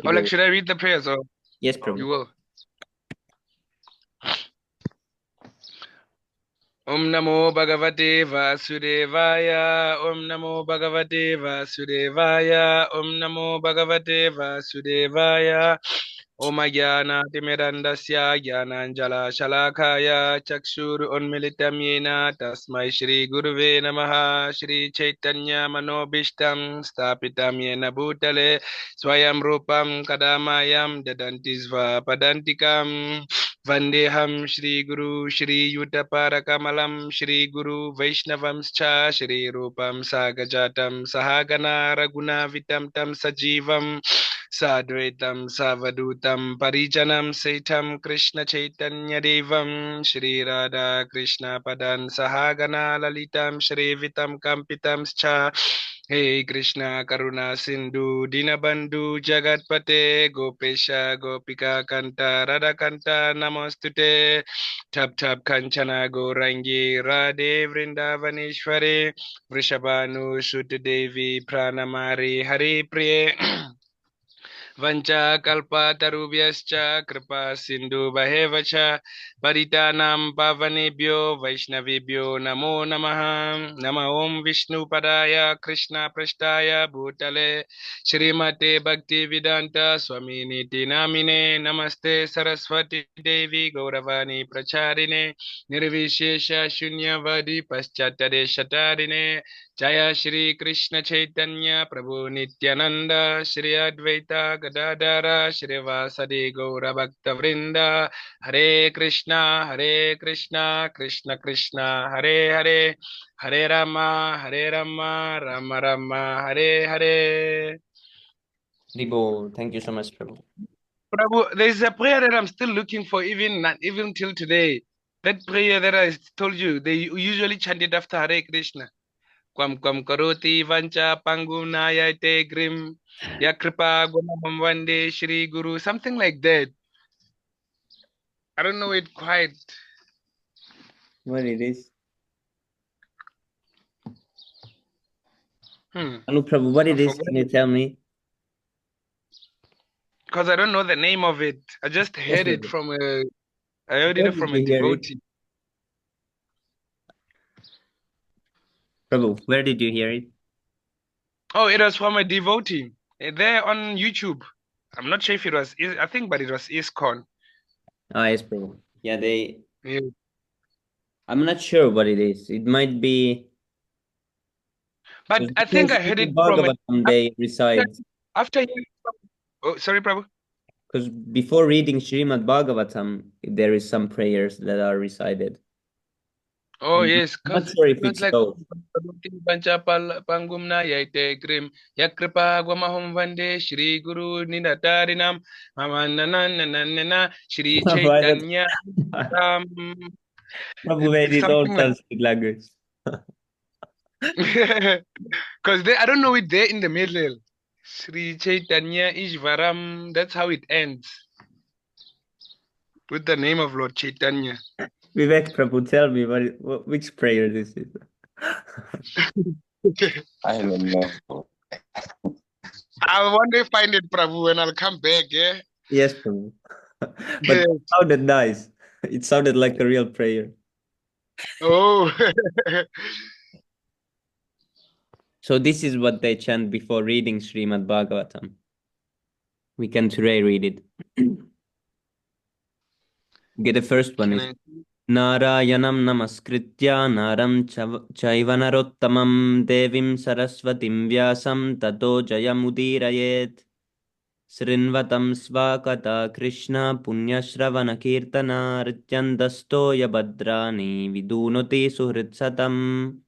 Or like, should I read the prayers or Yes, you Prabhu. will? Om Namo Bhagavate Vasudevaya. Om Namo Bhagavate Vasudevaya. Om Namo Bhagavate Vasudevaya. Om Jnana Timirandasya Jnananjala Shalakaya Chakshur Unmilitam Yena Tasmai Shri Guruve Namaha Shri Chaitanya Manobishtam Stapitam Yena Bhutale Swayam Rupam Kadamayam Dadantisva Padantikam Vandeham Shri Guru Shri Yuttaparakamalam Shri Guru Vaishnavamscha Shri Rupam Sagajatam Sahagana Raguna Vitam Tam Sajivam Sadvaitam Savadutam Parijanam Saitam Krishna Chaitanya Devam Shri Radha Krishna Padan Sahagana Lalitam Shri Vitam Kampitam Scha Hey Krishna Karuna Sindhu Dinabandhu Jagatpate Gopesha Gopika Kanta Radha Kanta Namostute Tap Tap Kanchana Gorangi Radhe Vrindavaneshwari Vrishabhanu Sutadevi Pranamari Hari Priye Vancha kalpa tarubhyascha kripa sindhu bhavevacha paritanam pavanebhyo vaishnavibhyo namo namaha nama om vishnu padaya krishna prashtaya bhutale shrimate bhakti vedanta swami niti namine namaste saraswati devi gauravani pracharine nirvishesha shunyavadi paschatade shatarine Jaya Shri Krishna Chaitanya Prabhu Nityananda Shri Advaita Gadadara Shri Vasadi Gaura Bhakta Vrinda Hare Krishna Krishna Krishna Hare Hare Hare Rama Rama Rama Hare Hare. Dibo, thank you so much, Prabhu. Prabhu, there is a prayer that I'm still looking for, even not even till today. That prayer that I told you, they usually chant it after Hare Krishna. Kwam kwam karoti vancha pangunaya te grim yakripa gunam vande Shri Guru, something like that. I don't know it quite. What it is? I Anu Prabhu, what it is? forgot Can you tell me? because I don't know the name of it. I just Yes, heard it Prabhu. from a I heard Where it did from a you hear it? devotee. Prabhu, where did you hear it? Oh, it was from a devotee. There on YouTube. I'm not sure if it was I think but it was ISKCON. Ah, yes, Prabhu. Yeah, Yeah. I'm not sure what it is. It might be But because I before think I heard it Srimad from a Bhagavatam they after, recite. after hearing oh sorry, Prabhu. Because before reading Srimad Bhagavatam, there is some prayers that are recited. Oh yes, I'm not because sure it if was it's like those. Pancha Pangumna Yaite Grim Yakripa Gwamahum Vande Shri Guru Ninatarinam Mamanananana Shri Why that? Chaitanya Ram. Prabhu made It's it all something like Sanskrit language. because they I don't know it there in the middle. Shri Chaitanya Ishvaram. That's how it ends with the name of Lord Chaitanya. Vivek Prabhu, tell me which prayer this is. I don't know. I'll one day find it, Prabhu, and I'll come back. Yeah. Yes, Prabhu. But it sounded nice. It sounded like a real prayer. Oh. So this is what they chant before reading Srimad Bhagavatam. We can today read it. Get the first one Can is I? Narayanam namaskritya naram chaiva narottamam devim saraswatim vyasam tato jayamudirayet Srinvatam svakata Krishna punyashravana kirtana rityandastoya badrani vidunoti suhritsatam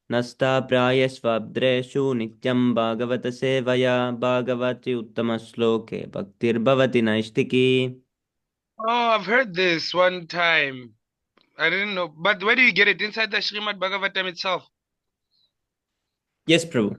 Nasta prayasvabdreshu nityam bhagavata sevaya bhagavati uttamasloke bhaktir bhavati naistiki. Oh, I've heard this one time. I didn't know. But where do you get it? Inside the Srimad Bhagavatam itself? Yes, Prabhu.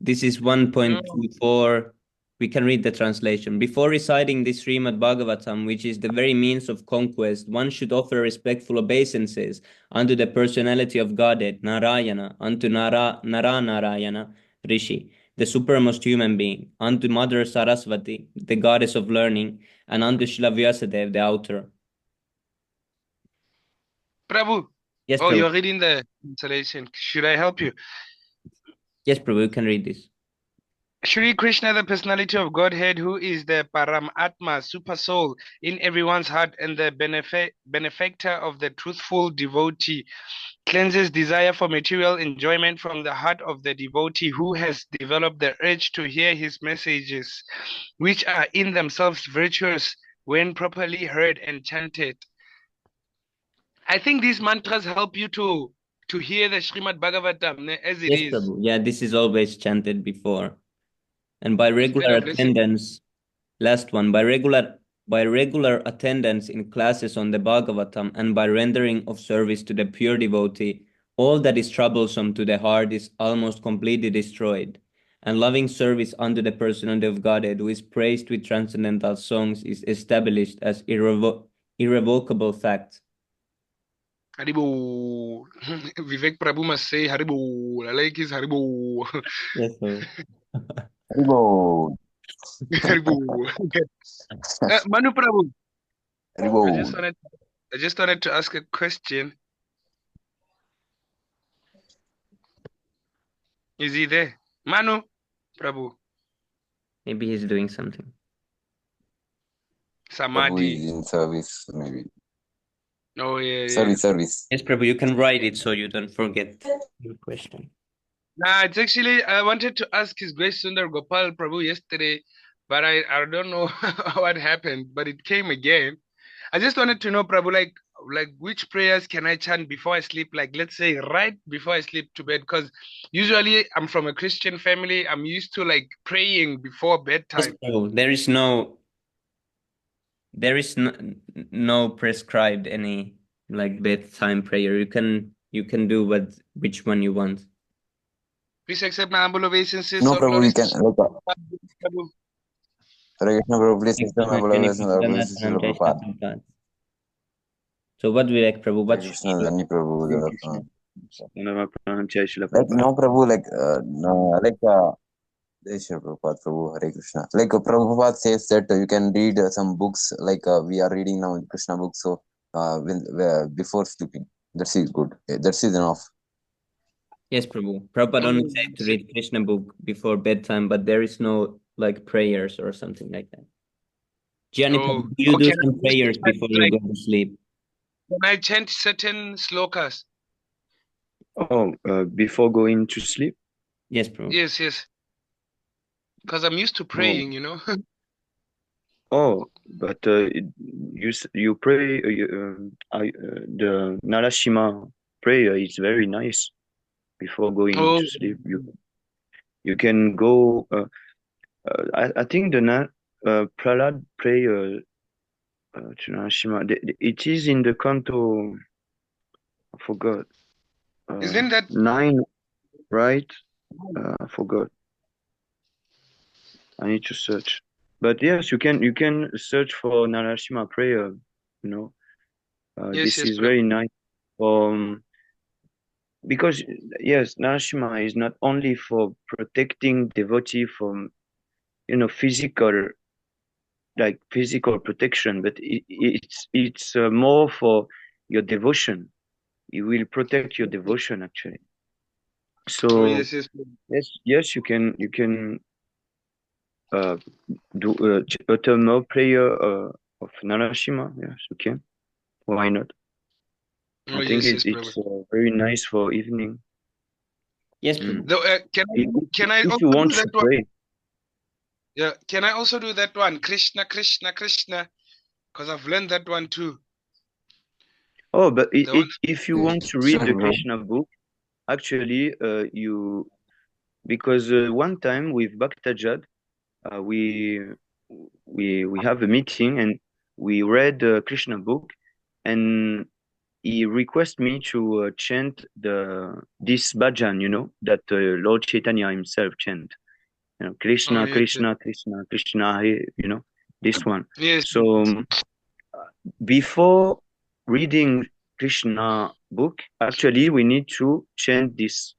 This is Mm. 1.24. We can read the translation. Before reciting this Srimad Bhagavatam, which is the very means of conquest, one should offer respectful obeisances unto the personality of Godhead, Narayana, unto Narayana, Rishi, the supremmost human being, unto Mother Saraswati, the goddess of learning, and unto Shila Vyasadeva, the author. Prabhu. Yes, Oh, Prabhu. you're reading the translation. Should I help you? Yes, Prabhu, you can read this. Shri Krishna, the personality of Godhead, who is the Paramatma, super soul in everyone's heart and the benefactor of the truthful devotee, cleanses desire for material enjoyment from the heart of the devotee who has developed the urge to hear his messages, which are in themselves virtuous when properly heard and chanted. I think these mantras help you to hear the Srimad Bhagavatam as it Yes, is. Prabhu. Yeah, this is always chanted before. And by Instead regular of listening. attendance, last one, by regular attendance in classes on the Bhagavatam and by rendering of service to the pure devotee, all that is troublesome to the heart is almost completely destroyed. And loving service unto the personality of Godhead, who is praised with transcendental songs, is established as irrevocable fact. Haribo. Vivek Prabhu must say Haribo. I like his Haribo. Yes, sir. Haribo. Haribo. Manu Prabhu, I Haribo. just wanted I just wanted to ask a question. Is he there? Manu Prabhu. Maybe he's doing something. Prabhu Samadhi. is in service, maybe. Oh yeah, yeah. Service. Yes, Prabhu, you can write it so you don't forget your question. Nah, it's actually I wanted to ask His Grace Sundar Gopal Prabhu yesterday, but I don't know what happened, but it came again. I just wanted to know, Prabhu, like which prayers can I chant before I sleep? Like let's say right before I sleep to bed, because usually I'm from a Christian family. I'm used to like praying before Yes, bedtime. Prabhu, there is no prescribed any like bedtime prayer. You can do which one you want. Please accept my humble obeisances, No, all Prabhu, you glories to can, like, Prabhu. Hare Krishna, Prabhu, please accept my Nityanand beloved and Prabhupada, blessings, Pranam Jai Shri Prabhupada. Prabhupada. So what we like, Prabhu? Hare What should we Krishna, do? Dhani Prabhu. Hare Krishna. Pranam Jai Srila Like, Prabhupada. no, Prabhu, like, no, like, Jai Shri Prabhupada, Prabhu, Hare Krishna. Like, Prabhupada says that you can read some books, like, we are reading now Krishna books, so, before sleeping. That is good. That is enough. Yes, Prabhu. Prabhupada only said to read Krishna book before bedtime, but there is no like prayers or something like that. Gianni, Prabhu, Oh, do you do okay. some prayers before you Like go to sleep? can I chant certain slokas? Oh, before going to sleep? Yes, Prabhu. Yes, yes. Because I'm used to Oh, praying, you know. but you pray the Narashima prayer is very nice before going Oh, to sleep. You can go. I think the Prahlad prayer to Narashima. It is in the canto. I forgot. isn't that 9, right? I forgot. I need to search. But yes, you can search for Narashima prayer. You know, yes, this yes, is very Prabhu. nice. Because yes, Narashima is not only for protecting devotee from physical protection, but it's more for your devotion. It will protect your devotion actually. Oh, So yes, yes, Prabhu. yes, you can uh, do utter more prayer of Narashima. Yes, okay. Why not? Oh, I think yes, yes, Prabhu. it's very nice for evening. Yes, Mm. Prabhu. Though, If, can I if also you do want that to one? pray, Yeah, can I also do that one? Krishna, Krishna, Krishna. Because I've learned that one too. oh, but The one. if you want to read Sorry, the bro. Krishna book, actually, because one time with Bhaktajad, we have a meeting and we read the Krishna book, and he requested me to chant this bhajan, that Lord Chaitanya himself chant. Oh, Krishna, yes, yes, Krishna, Krishna, Krishna, Hare, this one. yes, So before reading Krishna book, actually we need to chant this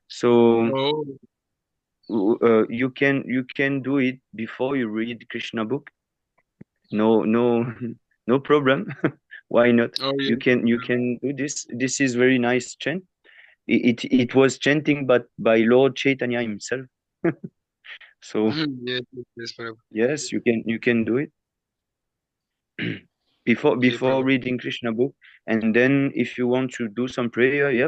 So Oh, you can do it before you read Krishna book. No no problem. Why not? oh You yeah. can do this. This is very nice chant. It was chanting but by Lord Chaitanya himself. So Yes, yes, yes, Prabhu. yes, you can do it Okay, before Prabhu. reading Krishna book. And then if you want to do some prayer, yeah,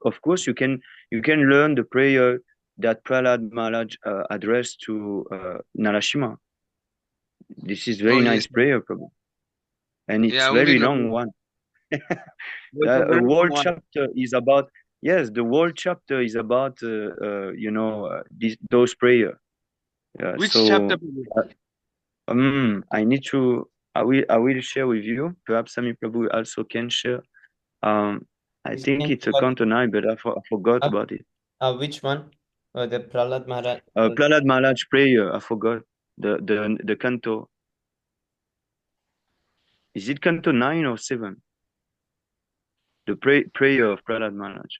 of course you can learn the prayer that Prahlad Maharaj addressed to Narashima. This is Oh very yes. nice prayer, Prabhu, and Yeah, it's I only very know long one. there's a A very whole long one. chapter is about, yes, the whole chapter is about those prayer. Which chapter, So Prabhu? uh, I need to. I will share with you. Perhaps Sami Prabhu also can share. Um, I Which think one? it's a canto 9, but I forgot Uh, about it. which one? The Prahlad Maharaj. Prahlad Maharaj prayer. I forgot the canto. Is it canto 9 or 7? The prayer of Prahlad Maharaj.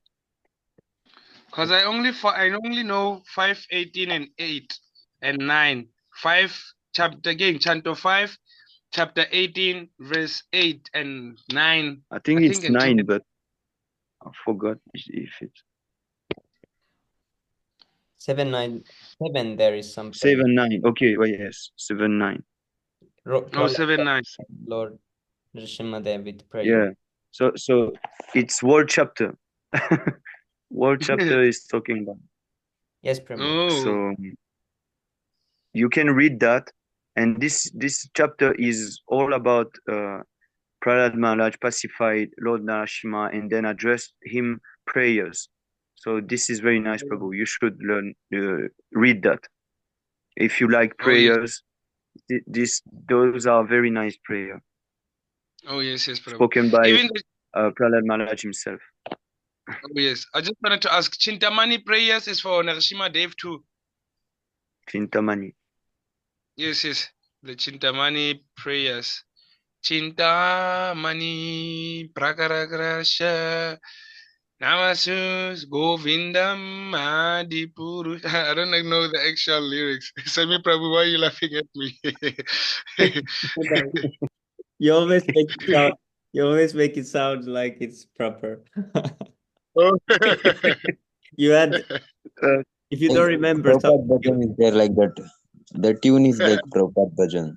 Because I only know 5, 18, and 8 and 9. 5 chapter again, chapter 5, chapter 18, verse 8 and 9. I I think think it's and 10. 9, but I forgot if it's 797. There is some prayer. 7, 9. Okay, well, yes, 7, 9. Oh, Prahlad 7, 9. Lord Nrsimhadev with prayer. Yeah. So it's whole chapter. Whole chapter is talking about. Yes, Prabhu. Oh, So you can read that, and this chapter is all about Prahlad Maharaj pacified Lord Narashima and then addressed him prayers. So this is very nice, Prabhu. You should read that if you like oh yes. prayers. Those are very nice prayer Oh yes, yes, Prabhu. spoken by Even Prahlad Maharaj himself. oh yes. I just wanted to ask, Chintamani prayers is for Narasimha Dev too. Chintamani. Yes, yes. The Chintamani prayers. Chintamani Prakaragrasha Namasus Govindam Adipuru. I don't know the actual lyrics. Sami Prabhu, why are you laughing at me? You always make it sound. You always make it sound like it's proper. Oh. You had, Uh, if you Like don't remember Prabhupada something. bhajan is there like that. The tune is like Prabhupada bhajan.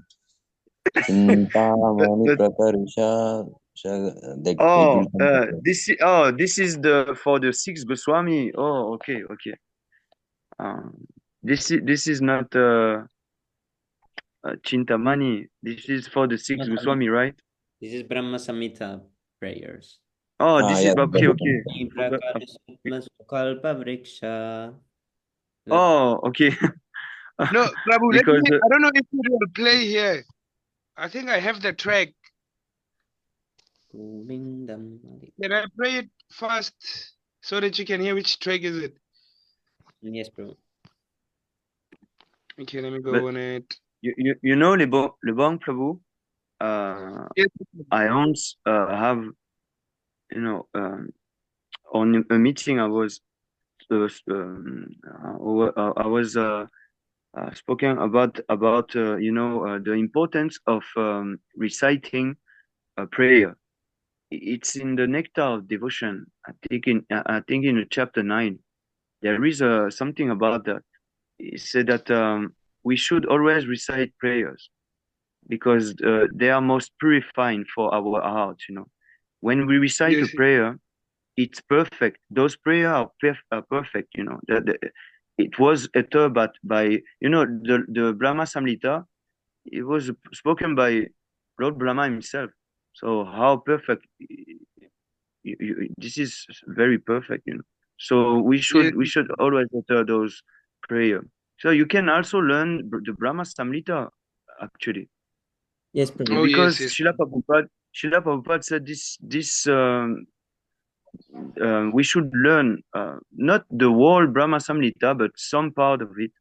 Chintamani but Prakarsha. Like it will come like that. this is the for the six Goswami. Oh, okay, okay. This is not Chintamani. This is for the six Goswami, right? This is Brahma Samhita prayers. Oh, Ah, this is yeah. okay, okay. Oh, okay. No, Prabhu, let Because me. I don't know if you will play here. I think I have the track. Can I play it first so that you can hear which track is it? Yes, bro. Okay, let me but go on it. you know Le Bon Prabhu. Yes. I once have on a meeting I was spoken about the importance of reciting a prayer. It's in the Nectar of Devotion. I think in chapter 9 there is something about that. It said that we should always recite prayers because they are most purifying for our heart. When we recite a Yes. prayer, it's perfect. Those prayers are perfect. It was uttered by the Brahma Samhita. It was spoken by Lord Brahma himself. So how perfect! This is very perfect. So we Yes. should we should always utter those prayer. So you can also learn the Brahma Samhita actually. Yes, Prabhu. Oh, yes, Because yes. Srila Prabhupada said this we should learn not the whole Brahma Samhita, but some part of it,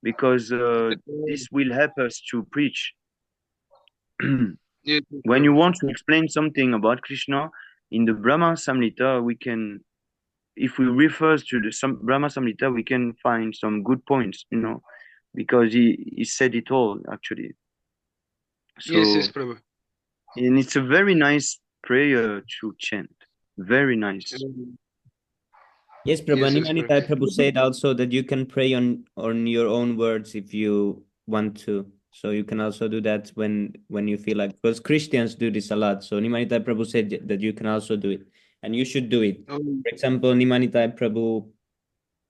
because this will help us to preach. Yes, yes, When you Prabhu. want to explain something about Krishna in the Brahma Samhita, we can if we refer to the Brahma Samhita, we can find some good points, because he said it all actually. Yes, yes, So, Prabhu. and it's a very nice prayer to chant. Very nice. Yes, Prabhu. Yes, And yes, Prabhu. Nimanita Prabhu said also that you can pray on your own words if you want to. So you can also do that when you feel like, because Christians do this a lot. So Nimanita Prabhu said that you can also do it, and you should do it. Oh, For example, Nimanita Prabhu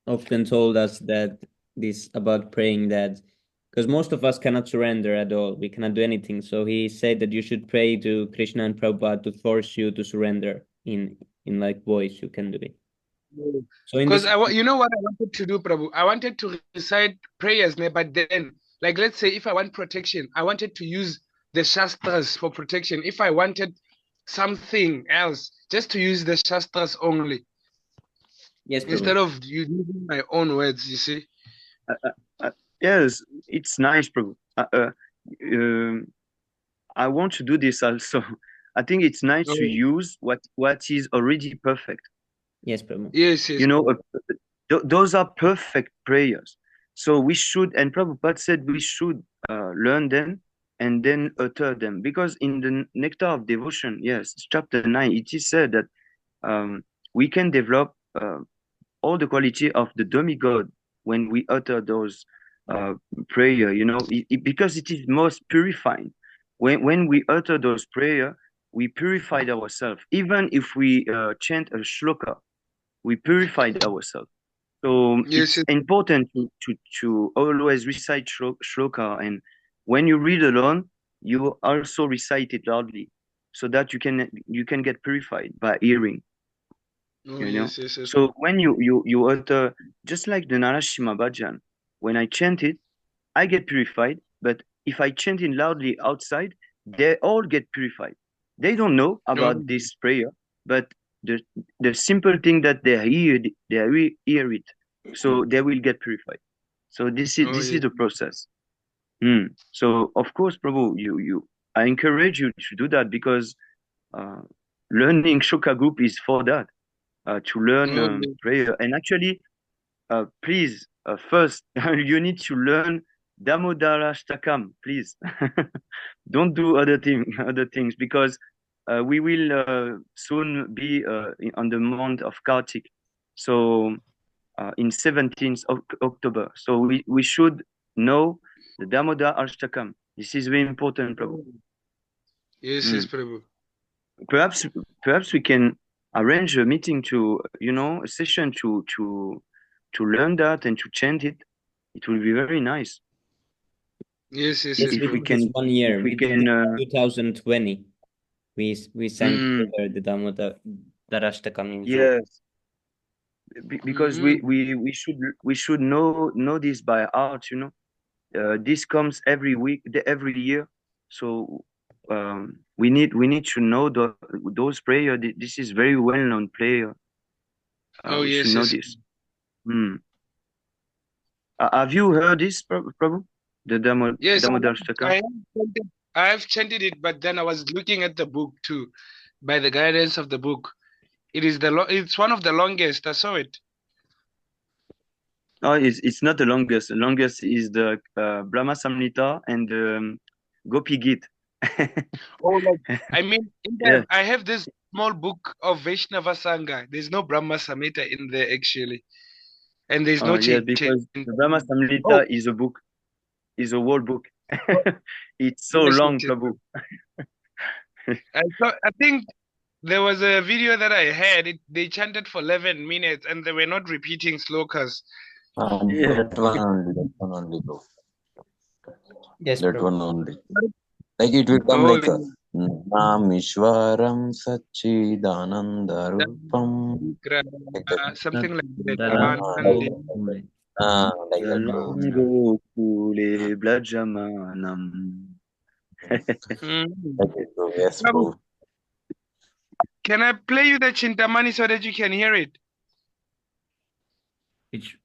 often told us that this about praying that because most of us cannot surrender at all. We cannot do anything. So he said that you should pray to Krishna and Prabhupada to force you to surrender in like voice. You can do it. So in because this, you know what I wanted to do, Prabhu? I wanted to recite prayers, but then, like, let's say if I want protection, I wanted to use the Shastras for protection. If I wanted something else, just to use the Shastras only, yes, instead Prabhu. of using my own words, you see? Uh, uh, yes, it's nice, Prabhu. Um, I want to do this also. I think it's nice to Oh, use what is already perfect. Yes, Prabhu. yes, yes. Prabhu. Those are perfect prayers. So we should, and Prabhupada said we should learn them and then utter them. Because in the Nectar of Devotion, yes, chapter 9, it is said that we can develop all the quality of the demigod when we utter those prayer, because it is most purifying. When we utter those prayer, we purified ourselves. Even if we chant a shloka, we purified ourselves. So Yes, it's yes. important to always recite shloka, and when you read alone, you also recite it loudly, so that you can get purified by hearing. Oh, You know. yes, yes, yes. So when you utter, just like the Narashima Bhajan, when I chant it, I get purified. But if I chant it loudly outside, they all get purified. They don't know Oh, about this prayer, but the the simple thing that they hear it, so they will get purified. So this is oh, this yes. is the process. So of course, Prabhu, I encourage you to do that, because uh, learning Shoka group is for that, to learn Oh, yes. prayer. And actually, please, first you need to learn Damodara Shtakam, please. Don't do other things, because we will soon be on the month of Kartik, so in 17th of October. So we should know the Damodar Ashtakam. This is very important, Prabhu. Oh, yes, yes, Mm. Prabhu. Perhaps we can arrange a meeting to, a session to learn that and to chant it. It will be very nice Yes, yes, Yes, yes, we if we did Prabhu. this can one if year. we We did can. this 2020. We sang Mm, together the Damodar Darashtakam in Zoom. yes, because we, Mm-hmm. we should know this by heart. This comes every week, every year. So we need to know those prayer. This is very well known prayer. Oh, We should yes, know yes. this. Mm. Have you heard this, Prabhu? The Yes, Damodar Stakam? I have chanted it, but then I was looking at the book too, by the guidance of the book. It's one of the longest. I saw it. Oh, it's not the longest. The longest is the Brahma Samhita and Gopi Git. Oh, like I mean, Yeah. I have this small book of Vaishnava Sangha. There's no Brahma Samhita in there actually, and there's no Yeah, change. because the Brahma Oh, Samhita is a book, is a whole book. oh, It's so yes, long, yes, Prabhu. I think there was a video that I had. They chanted for 11 minutes, and they were not repeating slokas. Yeah. That one only, bro. Yes, That Prabhu. one only. Like it will come Oh, like Namishwaram Sachidanandarupam. Like that. something like that. Like that. Like that, bro. Galango Kule Blajamanam. Mm. Like it, bro. Yes, Prabhu, bro. can I play you the Chintamani so that you can hear it? Which,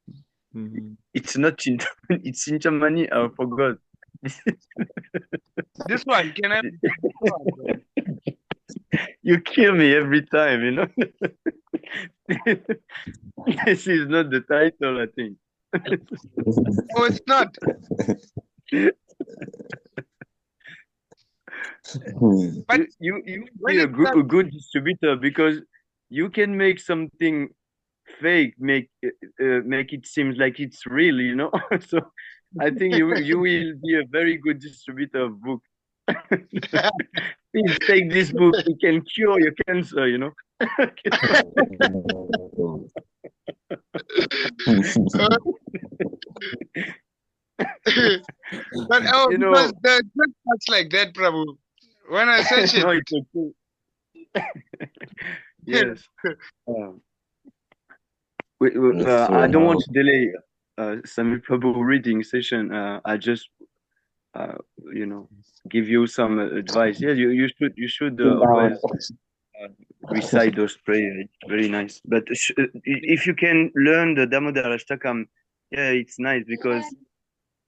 mm, It's not Chintamani, it's Chintamani. I forgot. This one, can I? You kill me every time, This is not the title, I think. Oh, it's not. But You would when be it comes, a good distributor because you can make something fake, make it seems like it's real, you know. So I think you will be a very good distributor of book. Please take this book. It can cure your cancer, you know. but oh, You because know, the just parts like that, Prabhu. When I search it, no, it's okay. Yes. Um, Yes, I bro. don't Now, want to delay Samir Prabhu reading session. I just uh, you know, give you some advice. Yeah, you should now, always uh, recite those prayers. It's very nice. But if you can learn the Damodar Ashtakam, yeah, it's nice because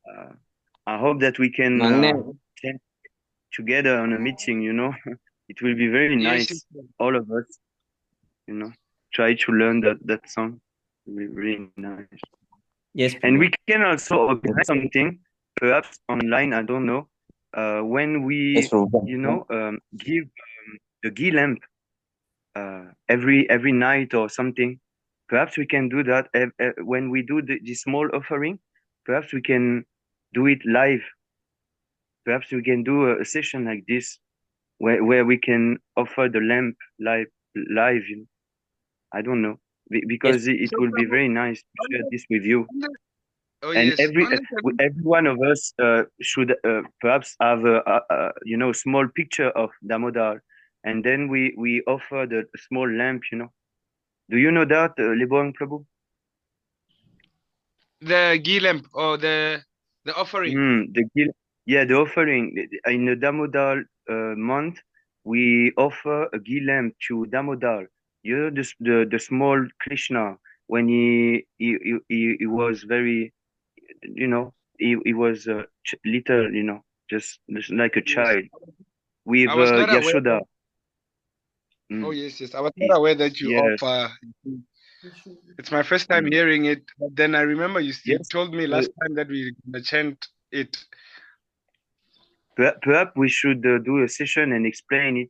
uh, I hope that we can Magne, chant together on a meeting. You know, it will be very yes, yes, nice. All of us, you know, try to learn that song. It will be really nice. Yes, And we Prabhu. can also organize something, perhaps online. I don't know. When yes, we, bro. give the ghee lamp every night or something. Perhaps we can do that when we do the small offering. Perhaps we can do it live. Perhaps we can do a session like this where we can offer the lamp live. You know? I don't know Yes, because it So, will be Prabhu, very nice to on share the, this with you. on the, oh And yes, on the every one of us should perhaps have you know, small picture of Damodar, and then we offer the small lamp. You know, do you know that, Lebong Prabhu? the ghee lamp or the offering. Yeah, the offering in the Damodar month, we offer a ghee lamp to Damodar. You know, the small Krishna when he was very, you know, he was little, you know, just like a Yes, child with I was not aware Yashoda. that. Oh Mm. yes, yes, I was He- not aware that you yes, offer. It's my first time mm. hearing it. But then I remember you Yes. told me Uh, last time that we gonna chant it. perhaps we should do a session and explain it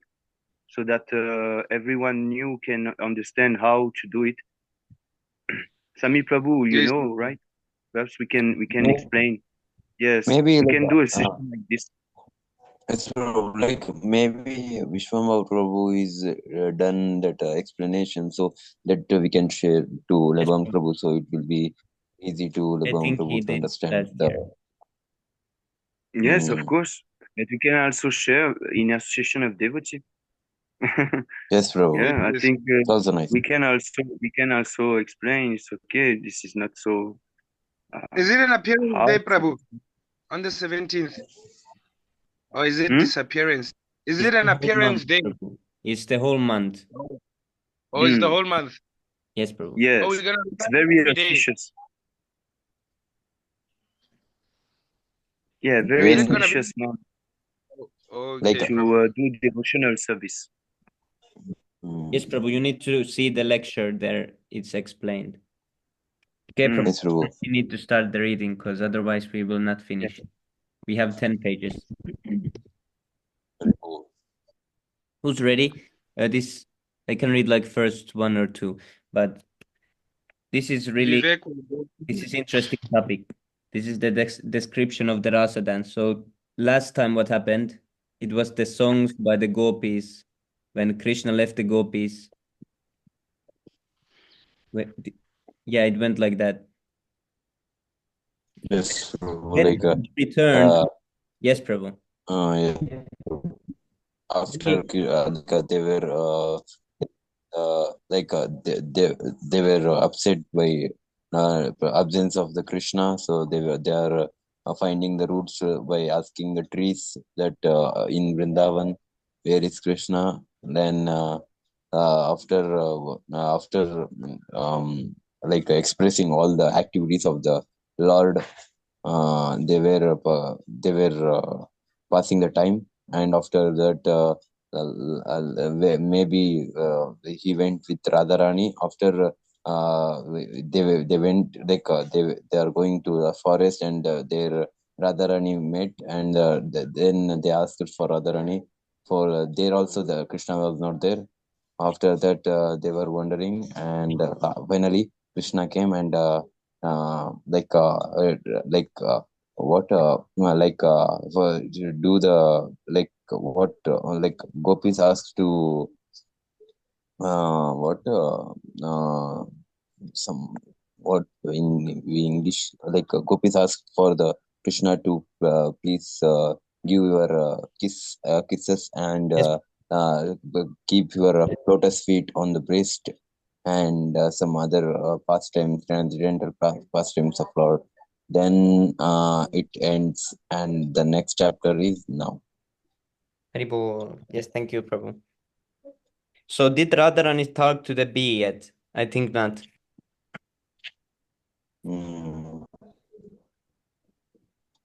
so that everyone new can understand how to do it. Sami Prabhu, you Yes, know, right? Perhaps we can explain. Yes, maybe we like can do a session like this. it's like maybe Vishwambhav Prabhu is done that explanation so that we can share to yes, Lebang Prabhu. Prabhu, so it will be easy to I Lebang think he Prabhu to did understand last the. year. Yes, of Mm, course. But we can also share in association of devotee. yes, Prabhu. yes, Yeah, I yes. think It's also nice. we can also explain. It's okay. This is not so Is it an appearance day, hard. Prabhu, on the 17th, or is it Hmm? disappearance? Is It's it an the whole month, appearance day, Prabhu. It's the whole month. or is the Hmm. whole month? Yes, Prabhu. Oh, we're Yes, gonna it's recite it very every day. auspicious. Yeah, very Is it When gonna be? auspicious month like Okay, to Prabhu. do devotional service. Yes, mm, Prabhu. You need to see the lecture there. It's explained. Okay, Hmm. Prabhu. yes, Prabhu. We need to start the reading because otherwise we will not Yeah. finish. We have 10 pages. Who's ready? This I can read like first one or two, but this is really Vivek will go. this is interesting topic. This is the description of the rasa dance. So last time what happened? It was the songs by the gopis when Krishna left the gopis. When- Yeah, it went like that. Yes, Prabhu. Then Like he returned. Yes, Prabhu. yeah. After He- they were they were upset by absence of the Krishna, so they are finding the roots by asking the trees that in Vrindavan where is Krishna. Then after um, like expressing all the activities of the Lord, they were passing the time, and after that. maybe he went with Radharani after they went like they are going to the forest and their Radharani met and then they asked for Radharani for there also the Krishna was not there. After that they were wondering and finally Krishna came and like what do the like what like gopis asked to what some what in English like gopis asked for the Krishna to please give your kisses and Yes, keep your lotus feet on the breast and some other pastimes, transcendental pastimes of Lord. Then it ends, and the next chapter is now. Haribo. Yes, thank you, Prabhu. So did Radharani talk to the bee yet? I think not. Mm,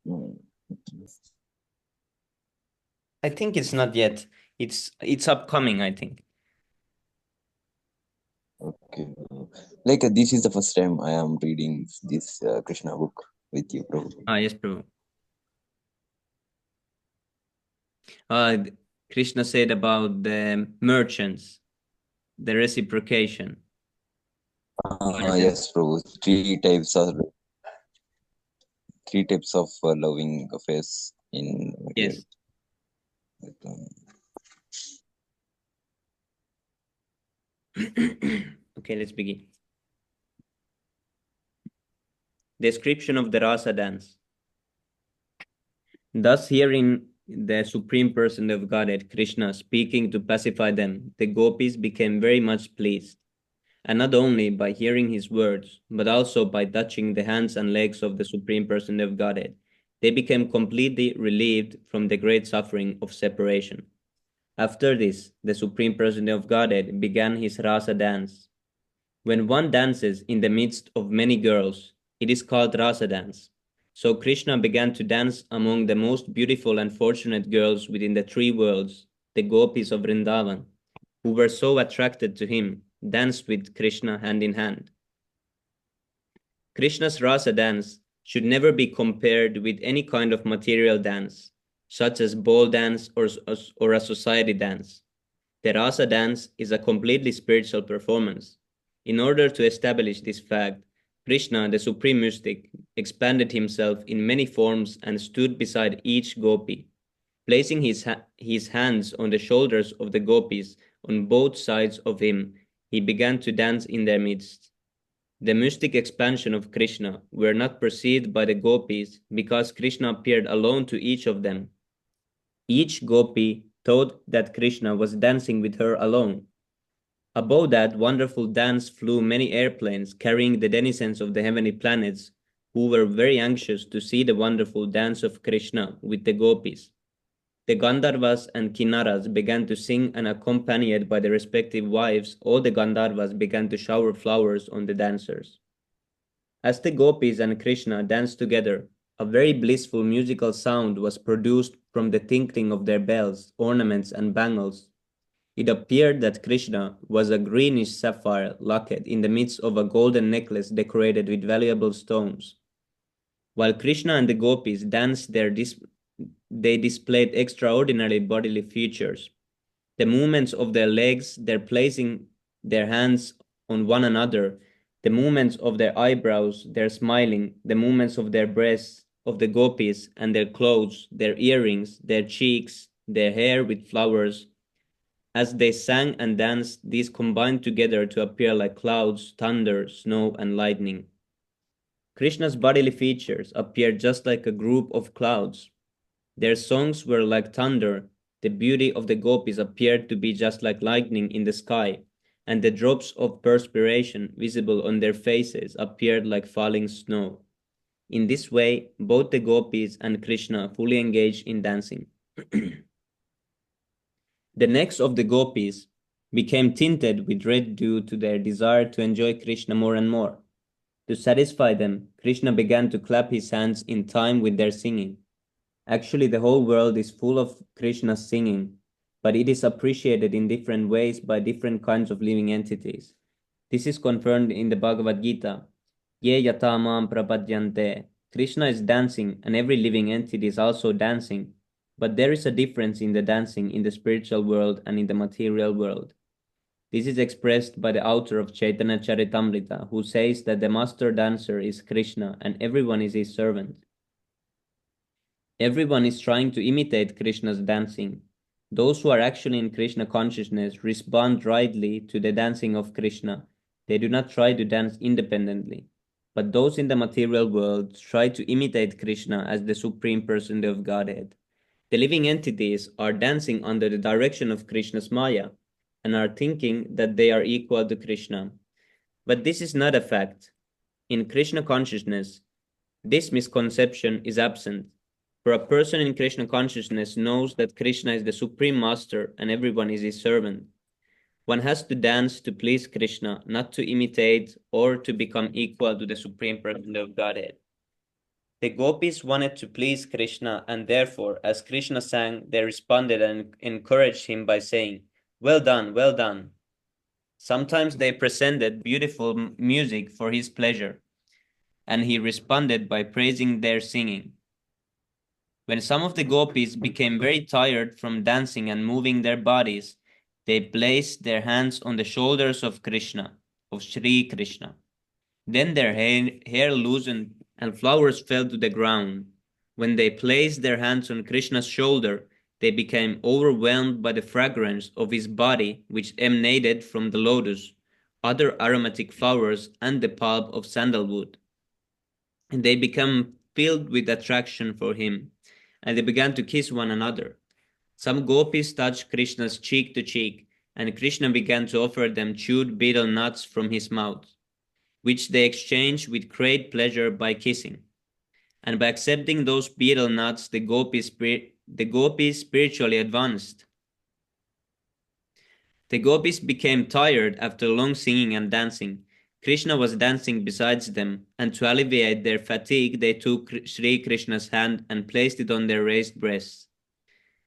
mm, I think it's not yet. It's upcoming, I think. okay. Like this is the first time I am reading this Krishna book with you, bro. Yes, Prabhu. Krishna said about the merchants, the reciprocation. Yes, bro. Three types of loving affairs in here. Yes. Okay, let's begin. Description of the rasa dance. Thus, hearing the Supreme Person of Godhead, Krishna, speaking to pacify them, the gopis became very much pleased, and not only by hearing his words, but also by touching the hands and legs of the Supreme Person of Godhead. They became completely relieved from the great suffering of separation. After this, the Supreme Person of Godhead began his rasa dance. When one dances in the midst of many girls, it is called rasa dance. So Krishna began to dance among the most beautiful and fortunate girls within the three worlds, the gopis of Vrindavan, who were so attracted to him, danced with Krishna hand in hand. Krishna's rasa dance should never be compared with any kind of material dance, such as ball dance or a society dance. The rasa dance is a completely spiritual performance. In order to establish this fact, Krishna, the supreme mystic, expanded himself in many forms and stood beside each gopi. Placing his hands on the shoulders of the gopis on both sides of him, he began to dance in their midst. The mystic expansion of Krishna were not perceived by the gopis because Krishna appeared alone to each of them. Each gopi thought that Krishna was dancing with her alone. Above that wonderful dance flew many airplanes carrying the denizens of the heavenly planets who were very anxious to see the wonderful dance of Krishna with the gopis. The Gandharvas and Kinnaras began to sing and accompanied by their respective wives, all the Gandharvas began to shower flowers on the dancers. As the gopis and Krishna danced together, a very blissful musical sound was produced from the tinkling of their bells, ornaments, and bangles. It appeared that Krishna was a greenish sapphire locket in the midst of a golden necklace decorated with valuable stones. While Krishna and the gopis danced they displayed extraordinary bodily features. The movements of their legs, their placing their hands on one another, the movements of their eyebrows, their smiling, the movements of their breasts, of the gopis, and their clothes, their earrings, their cheeks, their hair with flowers. As they sang and danced, these combined together to appear like clouds, thunder, snow, and lightning. Krishna's bodily features appeared just like a group of clouds. Their songs were like thunder, the beauty of the gopis appeared to be just like lightning in the sky, and the drops of perspiration visible on their faces appeared like falling snow. In this way, both the gopis and Krishna fully engaged in dancing. The necks of the gopis became tinted with red due to their desire to enjoy Krishna more and more. To satisfy them, Krishna began to clap his hands in time with their singing. Actually, the whole world is full of Krishna's singing, but it is appreciated in different ways by different kinds of living entities. This is confirmed in the Bhagavad Gita. Ye yatamam prapadyante. Krishna is dancing, and every living entity is also dancing. But there is a difference in the dancing in the spiritual world and in the material world. This is expressed by the author of Chaitanya Charitamrita, who says that the master dancer is Krishna and everyone is his servant. Everyone is trying to imitate Krishna's dancing. Those who are actually in Krishna consciousness respond rightly to the dancing of Krishna. They do not try to dance independently. But those in the material world try to imitate Krishna as the Supreme Personality of Godhead. The living entities are dancing under the direction of Krishna's Maya and are thinking that they are equal to Krishna. But this is not a fact. In Krishna consciousness, this misconception is absent. For a person in Krishna consciousness knows that Krishna is the Supreme Master and everyone is his servant. One has to dance to please Krishna, not to imitate or to become equal to the Supreme Personality of Godhead. The gopis wanted to please Krishna, and therefore, as Krishna sang, they responded and encouraged him by saying, "Well done, well done." Sometimes they presented beautiful music for his pleasure, and he responded by praising their singing. When some of the gopis became very tired from dancing and moving their bodies, they placed their hands on the shoulders of Krishna, of Sri Krishna. Then their hair loosened and flowers fell to the ground. When they placed their hands on Krishna's shoulder, they became overwhelmed by the fragrance of his body, which emanated from the lotus, other aromatic flowers, and the pulp of sandalwood. And they became filled with attraction for him, and they began to kiss one another. Some gopis touched Krishna's cheek to cheek, and Krishna began to offer them chewed betel nuts from his mouth, which they exchanged with great pleasure by kissing. And by accepting those betel nuts, the gopis spiritually advanced. The gopis became tired after long singing and dancing. Krishna was dancing besides them, and to alleviate their fatigue, they took Sri Krishna's hand and placed it on their raised breasts.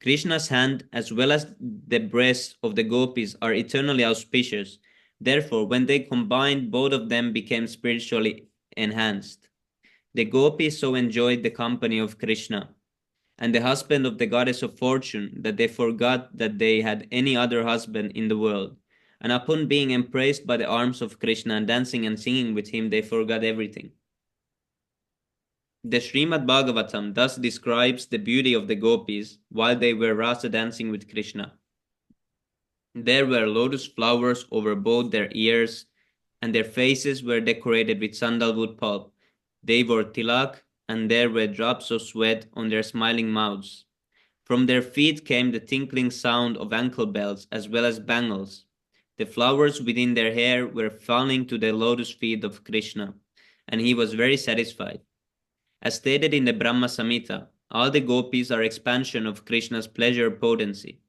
Krishna's hand, as well as the breasts of the gopis, are eternally auspicious. Therefore, when they combined, both of them became spiritually enhanced. The gopis so enjoyed the company of Krishna and the husband of the goddess of fortune that they forgot that they had any other husband in the world. And upon being embraced by the arms of Krishna and dancing and singing with him, they forgot everything. The Srimad Bhagavatam thus describes the beauty of the gopis while they were rasa dancing with Krishna. There were lotus flowers over both their ears, and their faces were decorated with sandalwood pulp. They wore tilak, and there were drops of sweat on their smiling mouths. From their feet came the tinkling sound of ankle bells as well as bangles. The flowers within their hair were falling to the lotus feet of Krishna, and he was very satisfied. As stated in the Brahma Samhita, all the gopis are expansion of Krishna's pleasure potency.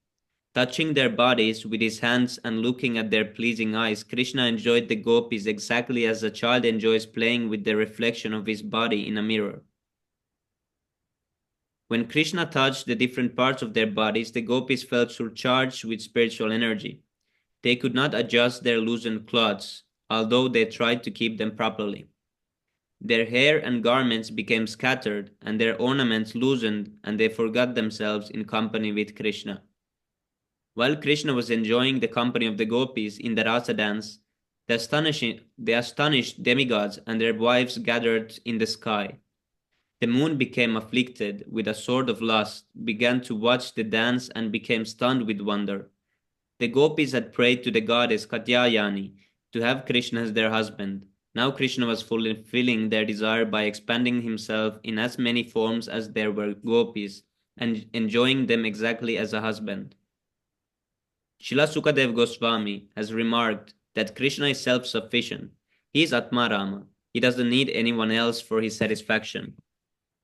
Touching their bodies with his hands and looking at their pleasing eyes, Krishna enjoyed the gopis exactly as a child enjoys playing with the reflection of his body in a mirror. When Krishna touched the different parts of their bodies, the gopis felt surcharged with spiritual energy. They could not adjust their loosened clothes, although they tried to keep them properly. Their hair and garments became scattered, and their ornaments loosened, and they forgot themselves in company with Krishna. While Krishna was enjoying the company of the gopis in the rasa dance, the astonished demigods and their wives gathered in the sky. The moon became afflicted with a sort of lust, began to watch the dance, and became stunned with wonder. The gopis had prayed to the goddess Katyayani to have Krishna as their husband. Now Krishna was fulfilling their desire by expanding himself in as many forms as there were gopis, and enjoying them exactly as a husband. Srila Sukadev Goswami has remarked that Krishna is self-sufficient. He is Atmarama. He doesn't need anyone else for his satisfaction.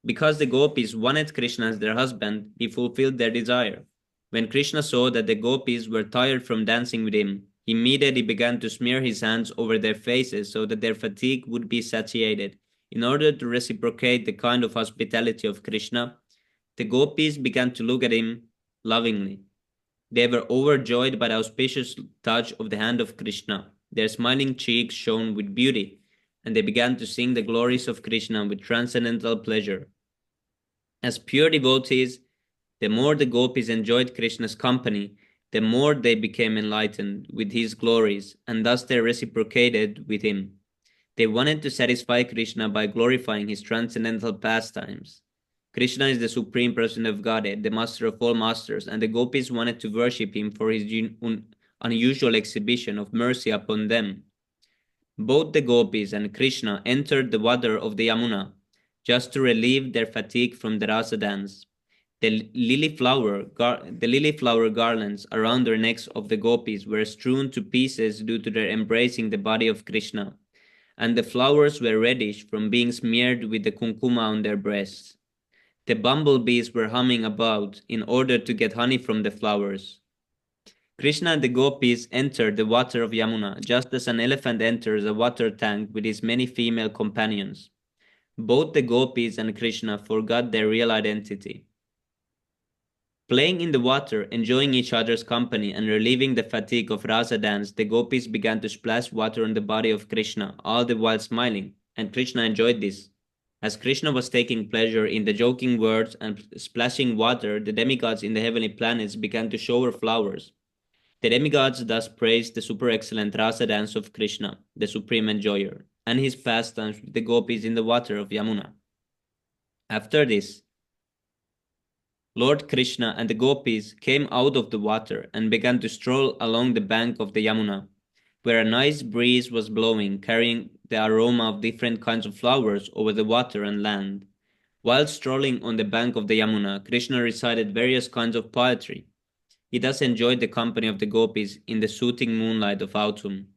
Because the gopis wanted Krishna as their husband, he fulfilled their desire. When Krishna saw that the gopis were tired from dancing with him, he immediately began to smear his hands over their faces so that their fatigue would be satiated. In order to reciprocate the kind of hospitality of Krishna, the gopis began to look at him lovingly. They were overjoyed by the auspicious touch of the hand of Krishna. Their smiling cheeks shone with beauty, and they began to sing the glories of Krishna with transcendental pleasure. As pure devotees, the more the gopis enjoyed Krishna's company, the more they became enlightened with his glories, and thus they reciprocated with him. They wanted to satisfy Krishna by glorifying his transcendental pastimes. Krishna is the Supreme Person of Godhead, the Master of all masters, and the gopis wanted to worship him for his unusual exhibition of mercy upon them. Both the gopis and Krishna entered the water of the Yamuna just to relieve their fatigue from the rasa dance. The lily flower garlands around the necks of the gopis were strewn to pieces due to their embracing the body of Krishna, and the flowers were reddish from being smeared with the kunkuma on their breasts. The bumblebees were humming about in order to get honey from the flowers. Krishna and the gopis entered the water of Yamuna just as an elephant enters a water tank with his many female companions. Both the gopis and Krishna forgot their real identity. Playing in the water, enjoying each other's company, and relieving the fatigue of rasa dance, the gopis began to splash water on the body of Krishna, all the while smiling, and Krishna enjoyed this. As Krishna was taking pleasure in the joking words and splashing water, the demigods in the heavenly planets began to shower flowers. The demigods thus praised the super excellent rasa dance of Krishna, the supreme enjoyer, and his pastimes with the gopis in the water of Yamuna. After this, Lord Krishna and the gopis came out of the water and began to stroll along the bank of the Yamuna, where a nice breeze was blowing, carrying the aroma of different kinds of flowers over the water and land. While strolling on the bank of the Yamuna, Krishna recited various kinds of poetry. He thus enjoyed the company of the gopis in the soothing moonlight of autumn.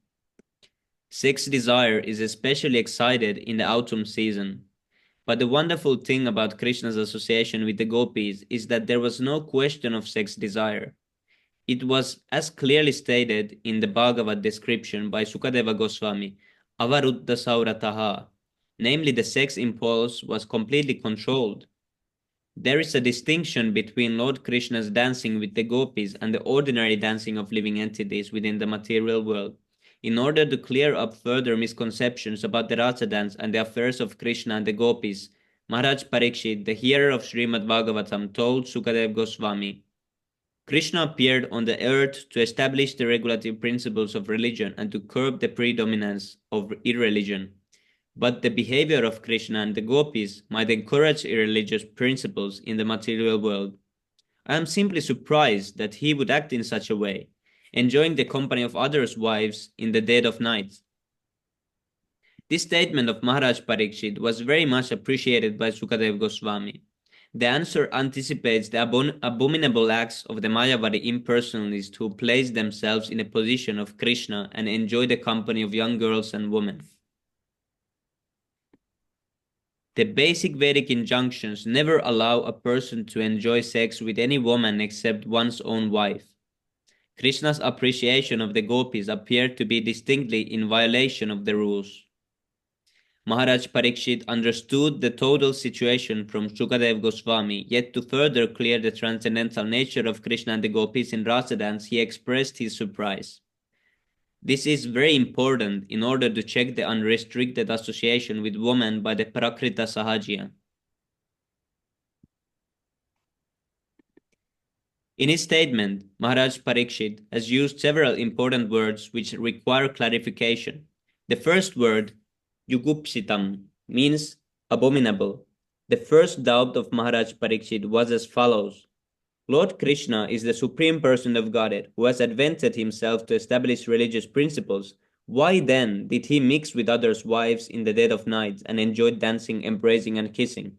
Sex desire is especially excited in the autumn season. But the wonderful thing about Krishna's association with the gopis is that there was no question of sex desire. It was as clearly stated in the Bhagavad description by Sukadeva Goswami, Avaruddha Saurataha, namely the sex impulse was completely controlled. There is a distinction between Lord Krishna's dancing with the gopis and the ordinary dancing of living entities within the material world. In order to clear up further misconceptions about the Rasa dance and the affairs of Krishna and the gopis, Maharaj Parikshit, the hearer of Srimad Bhagavatam, told Sukadeva Goswami, Krishna appeared on the earth to establish the regulative principles of religion and to curb the predominance of irreligion. But the behavior of Krishna and the gopis might encourage irreligious principles in the material world. I am simply surprised that he would act in such a way, enjoying the company of others' wives in the dead of night. This statement of Maharaj Parikshit was very much appreciated by Sukadeva Goswami. The answer anticipates the abominable acts of the Mayavadi impersonalists who place themselves in a position of Krishna and enjoy the company of young girls and women. The basic Vedic injunctions never allow a person to enjoy sex with any woman except one's own wife. Krishna's appreciation of the gopis appeared to be distinctly in violation of the rules. Maharaj Parikshit understood the total situation from Sukadeva Goswami, yet to further clear the transcendental nature of Krishna and the gopis in Rasa dance, he expressed his surprise. This is very important in order to check the unrestricted association with women by the Prakrita Sahajya. In his statement, Maharaj Parikshit has used several important words which require clarification. The first word, Yugupsitam, means abominable. The first doubt of Maharaj Parikshit was as follows. Lord Krishna is the Supreme Person of Godhead who has advented himself to establish religious principles. Why then did he mix with others' wives in the dead of night and enjoy dancing, embracing, and kissing?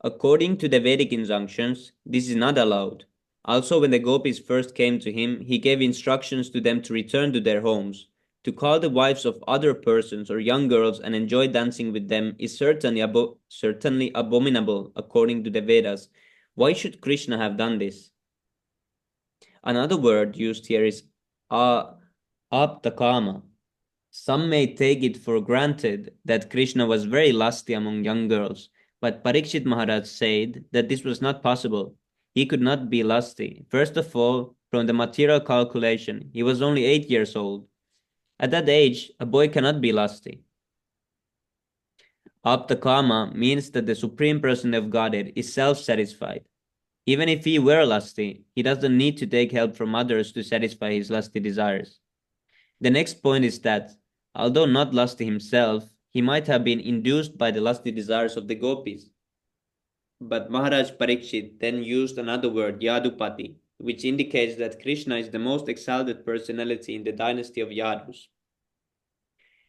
According to the Vedic injunctions, this is not allowed. Also, when the gopis first came to him, he gave instructions to them to return to their homes. To call the wives of other persons or young girls and enjoy dancing with them is certainly abominable according to the Vedas. Why should Krishna have done this? Another word used here is aptakama. Some may take it for granted that Krishna was very lusty among young girls, but Parikshit Maharaj said that this was not possible. He could not be lusty. First of all, from the material calculation, he was only 8 years old. At that age, a boy cannot be lusty. Aptakama means that the Supreme Person of Godhead is self-satisfied. Even if he were lusty, he doesn't need to take help from others to satisfy his lusty desires. The next point is that, although not lusty himself, he might have been induced by the lusty desires of the gopis. But Maharaj Parikshit then used another word, Yadupati, which indicates that Krishna is the most exalted personality in the dynasty of Yadus.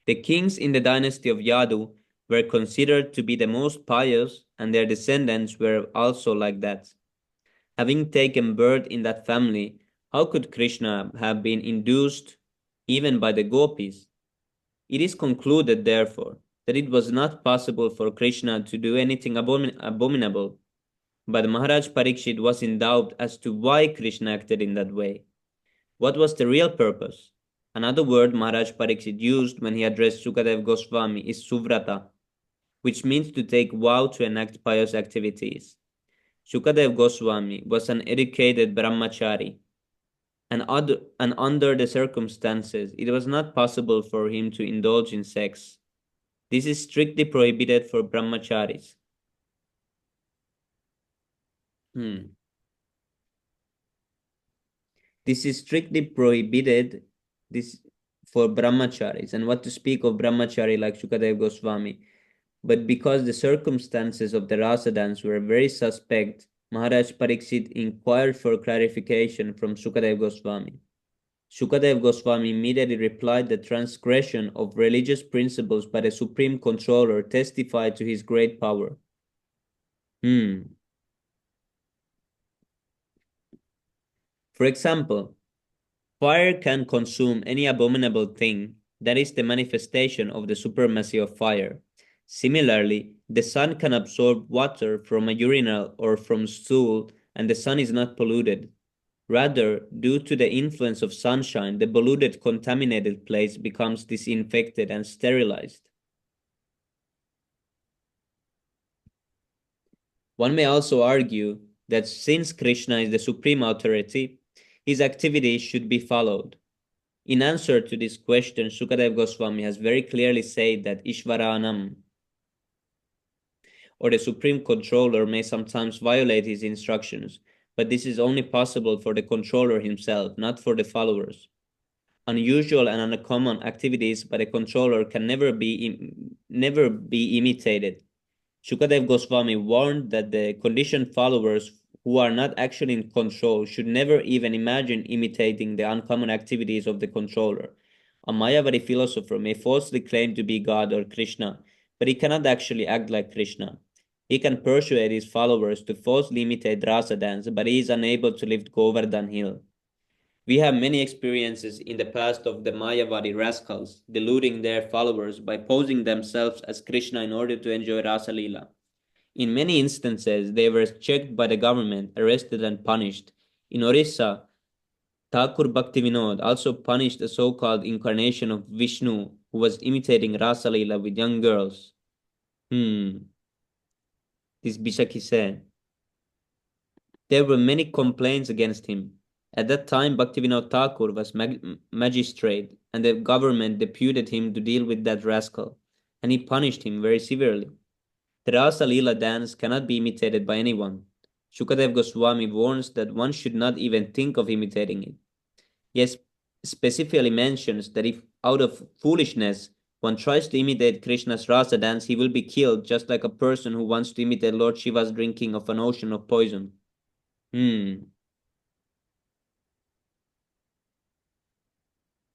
The kings in the dynasty of Yadu were considered to be the most pious, and their descendants were also like that. Having taken birth in that family, how could Krishna have been induced even by the gopis? It is concluded, therefore, that it was not possible for Krishna to do anything abominable. But Maharaj Parikshit was in doubt as to why Krishna acted in that way. What was the real purpose? Another word Maharaj Parikshit used when he addressed Sukadev Goswami is suvrata, which means to take vow to enact pious activities. Sukadev Goswami was an educated brahmachari, and under the circumstances, it was not possible for him to indulge in sex. This is strictly prohibited for brahmacharis. This is strictly prohibited for brahmacharis, and what to speak of brahmachari like Sukadev Goswami. But because the circumstances of the rasa dance were very suspect, Maharaj Pariksit inquired for clarification from Sukadev Goswami. Sukadev Goswami immediately replied that transgression of religious principles by the Supreme Controller testified to his great power. For example, fire can consume any abominable thing, that is the manifestation of the supremacy of fire. Similarly, the sun can absorb water from a urinal or from stool, and the sun is not polluted. Rather, due to the influence of sunshine, the polluted, contaminated place becomes disinfected and sterilized. One may also argue that since Krishna is the supreme authority, his activities should be followed. In answer to this question, Sukadev Goswami has very clearly said that Ishvaranam, or the supreme controller, may sometimes violate his instructions, but this is only possible for the controller himself, not for the followers. Unusual and uncommon activities by the controller can never be imitated. Sukadev Goswami warned that the conditioned followers who are not actually in control should never even imagine imitating the uncommon activities of the controller. A Mayavadi philosopher may falsely claim to be God or Krishna, but he cannot actually act like Krishna. He can persuade his followers to falsely imitate rasa dance, but he is unable to lift Govardhan hill. We have many experiences in the past of the Mayavadi rascals deluding their followers by posing themselves as Krishna in order to enjoy Rasa Leela. In many instances, they were checked by the government, arrested, and punished. In Orissa, Thakur Bhaktivinod also punished a so-called incarnation of Vishnu who was imitating Rasa Leela with young girls. This Bishaki said. There were many complaints against him. At that time, Bhaktivinoda Thakur was magistrate, and the government deputed him to deal with that rascal, and he punished him very severely. The Rasa Leela dance cannot be imitated by anyone. Shukadev Goswami warns that one should not even think of imitating it. He specifically mentions that if out of foolishness one tries to imitate Krishna's Rasa dance, he will be killed, just like a person who wants to imitate Lord Shiva's drinking of an ocean of poison.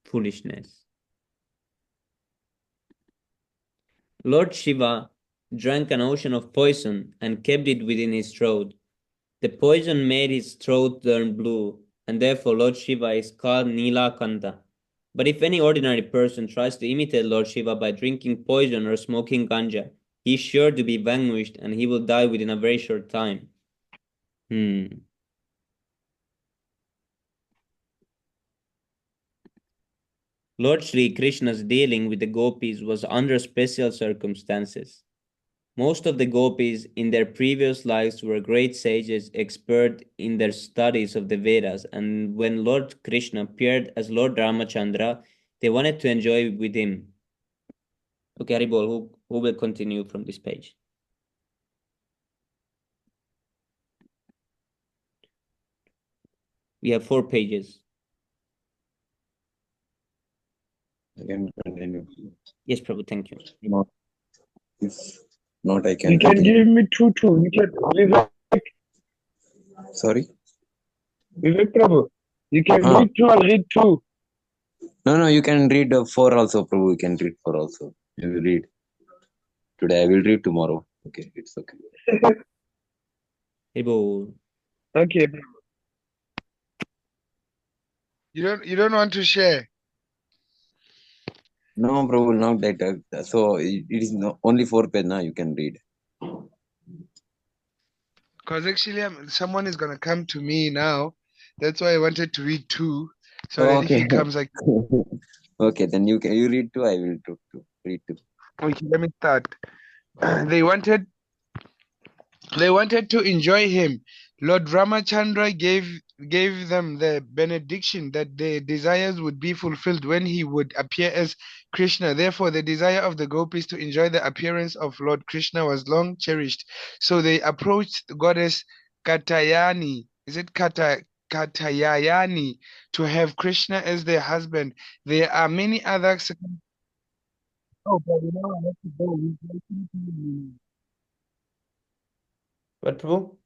Foolishness. Lord Shiva drank an ocean of poison and kept it within his throat. The poison made his throat turn blue, and therefore Lord Shiva is called Nilakanta. But if any ordinary person tries to imitate Lord Shiva by drinking poison or smoking ganja, he is sure to be vanquished and he will die within a very short time. Lord Sri Krishna's dealing with the gopis was under special circumstances. Most of the gopis in their previous lives were great sages, expert in their studies of the Vedas, and when Lord Krishna appeared as Lord Ramachandra, they wanted to enjoy with him. Okay, Haribol, who will continue from this page? We have 4 pages. I can continue. Yes, Prabhu, thank you. No, if not, I can You can continue. give me two. You can Sorry? Vivek Prabhu. You can Ah. read 2, I'll read 2. No, you can read 4 also, Prabhu. You can read 4 also. You will read. Today, I will read tomorrow. Okay, it's okay. Haribol. Okay. You don't want to share? No, Prabhu, not that. So, it is only 4 pages now. You can read. Because actually, someone is gonna come to me now. That's why I wanted to read 2, so that if Okay. he comes, like, Okay, then you read 2. I will read 2. okay, let me start. They wanted to enjoy him. Lord Ramachandra gave them the benediction that their desires would be fulfilled when he would appear as Krishna. Therefore, the desire of the gopis to enjoy the appearance of Lord Krishna was long cherished. So they approached the goddess Katayani. Is it Katayayani to have Krishna as their husband? There are many other. Oh, but now I have to go. What, Prabhu?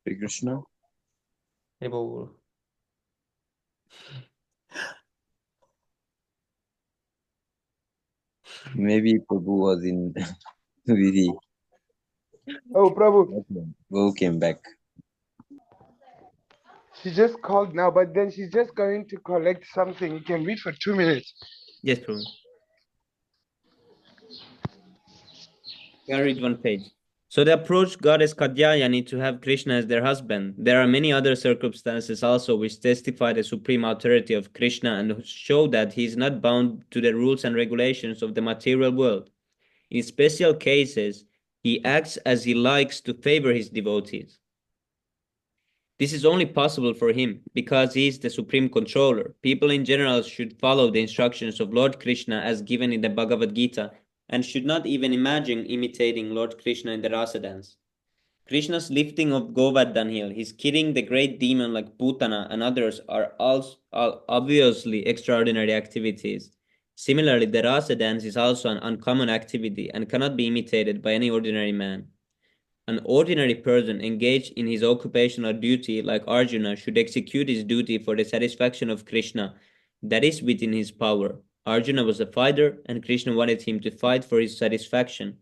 Hare Krishna. Haribol. Maybe Prabhu was in Vidi. Oh, Prabhu. Prabhu came back. She just called now, but then she's just going to collect something. You can read for 2 minutes. Yes, Prabhu. Can read 1 page. So they approached goddess Katyayani to have Krishna as their husband. There are many other circumstances also which testify the supreme authority of Krishna and show that he is not bound to the rules and regulations of the material world. In special cases, he acts as he likes to favor his devotees. This is only possible for him because he is the supreme controller. People in general should follow the instructions of Lord Krishna as given in the Bhagavad Gita and should not even imagine imitating Lord Krishna in the Rasa dance. Krishna's lifting of Govardhan hill, his killing the great demon like Putana and others are obviously extraordinary activities. Similarly, the Rasa dance is also an uncommon activity and cannot be imitated by any ordinary man. An ordinary person engaged in his occupational duty like Arjuna should execute his duty for the satisfaction of Krishna. That is within his power. Arjuna was a fighter and Krishna wanted him to fight for his satisfaction.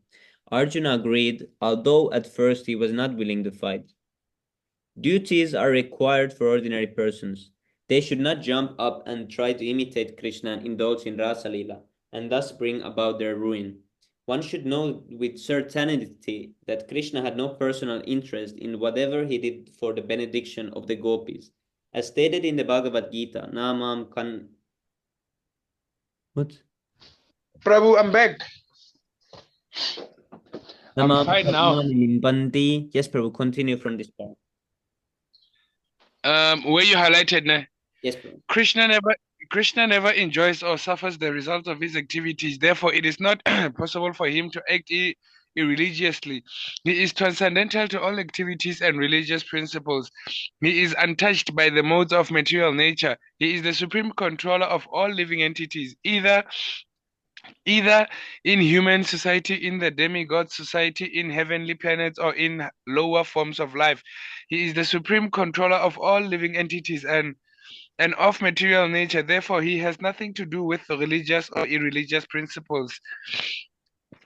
Arjuna agreed, although at first he was not willing to fight. Duties are required for ordinary persons. They should not jump up and try to imitate Krishna and indulge in Rasa Lila, and thus bring about their ruin. One should know with certainty that Krishna had no personal interest in whatever he did for the benediction of the gopis. As stated in the Bhagavad Gita, Namam kan... What? Prabhu, I'm back. I'm Namam fine now. Padmani Limpanti. Yes, Prabhu, continue from this part. Where you highlighted, ne? Yes, Prabhu. Krishna never enjoys or suffers the result of his activities. Therefore, it is not possible for him to act irreligiously. He is transcendental to all activities and religious principles. He is untouched by the modes of material nature. He is the supreme controller of all living entities, either in human society, in the demigod society, in heavenly planets, or in lower forms of life. He is the supreme controller of all living entities and of material nature. Therefore, he has nothing to do with the religious or irreligious principles.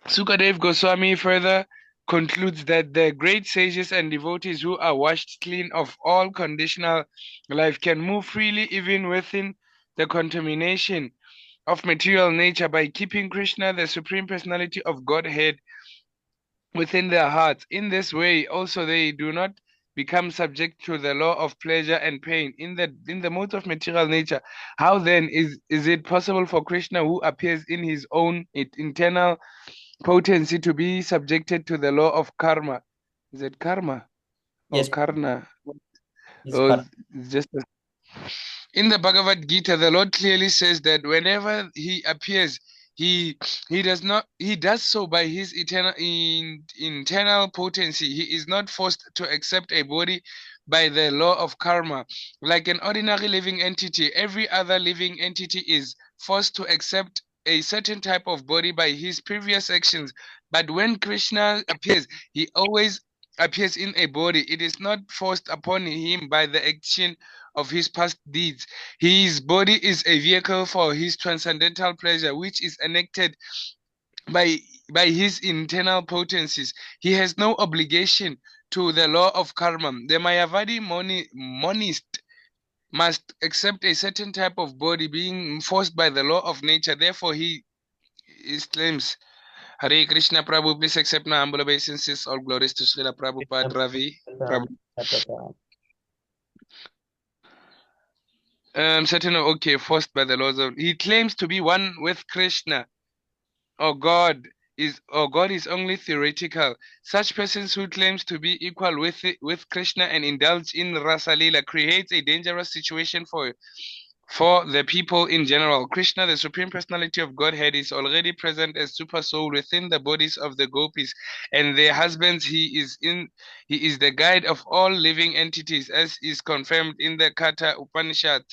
Sukadev Goswami further concludes that the great sages and devotees who are washed clean of all conditional life can move freely even within the contamination of material nature by keeping Krishna, the Supreme Personality of Godhead, within their hearts. In this way, also, they do not become subject to the law of pleasure and pain in the modes of material nature. How then is it possible for Krishna, who appears in his own internal potency, to be subjected to the law of karma? Is it karma or Yes, karna? it's Or correct. it's just in the Bhagavad Gita, the Lord clearly says that whenever he appears, he he does so by his internal potency. He is not forced to accept a body by the law of karma. Like an ordinary living entity, every other living entity is forced to accept a certain type of body by his previous actions. But when Krishna appears, he always appears in a body. It is not forced upon him by the action of his past deeds. His body is a vehicle for his transcendental pleasure, which is enacted by by his internal potencies. He has no obligation to the law of karma. The Mayavadi monist must accept a certain type of body being forced by the law of nature. Therefore, he claims, Hare Krishna Prabhu, please accept my humble obeisances. All glories to Srila Prabhupada Ravi. Certain, okay, forced by the laws of. He claims to be one with Krishna, or God is only theoretical. Such persons who claims to be equal with Krishna and indulge in Rasalila creates a dangerous situation for the people in general. Krishna, the Supreme Personality of Godhead, is already present as Super Soul within the bodies of the gopis and their husbands. He is the guide of all living entities, as is confirmed in the Katha Upanishad.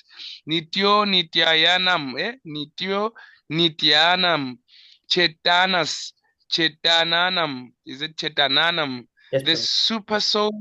Nityo Nityayanam, Nityo Nityanam, Chetananam. Is it Chetananam? Yes, The Prabhu. super soul,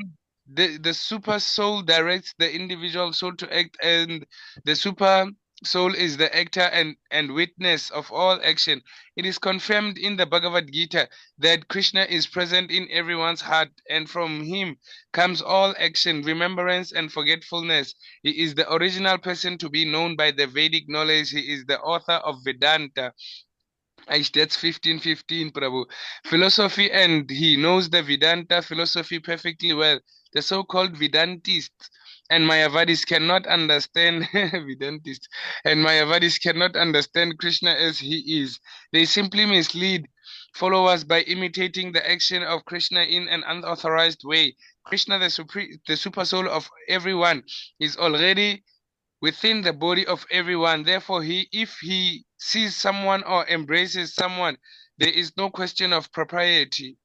the super soul directs the individual soul to act, and the super soul is the actor and witness of all action. It is confirmed in the Bhagavad Gita that Krishna is present in everyone's heart, and from him comes all action, remembrance, and forgetfulness. He is the original person to be known by the Vedic knowledge. He is the author of Vedanta. That's 1515, Prabhu. Philosophy, and he knows the Vedanta philosophy perfectly well. The so-called Vedantists and Mayavadis cannot understand Vedantists and Mayavadis cannot understand Krishna as he is. They simply mislead followers by imitating the action of Krishna in an unauthorized way. Krishna, the super soul of everyone, is already within the body of everyone. Therefore, if he sees someone or embraces someone, there is no question of propriety.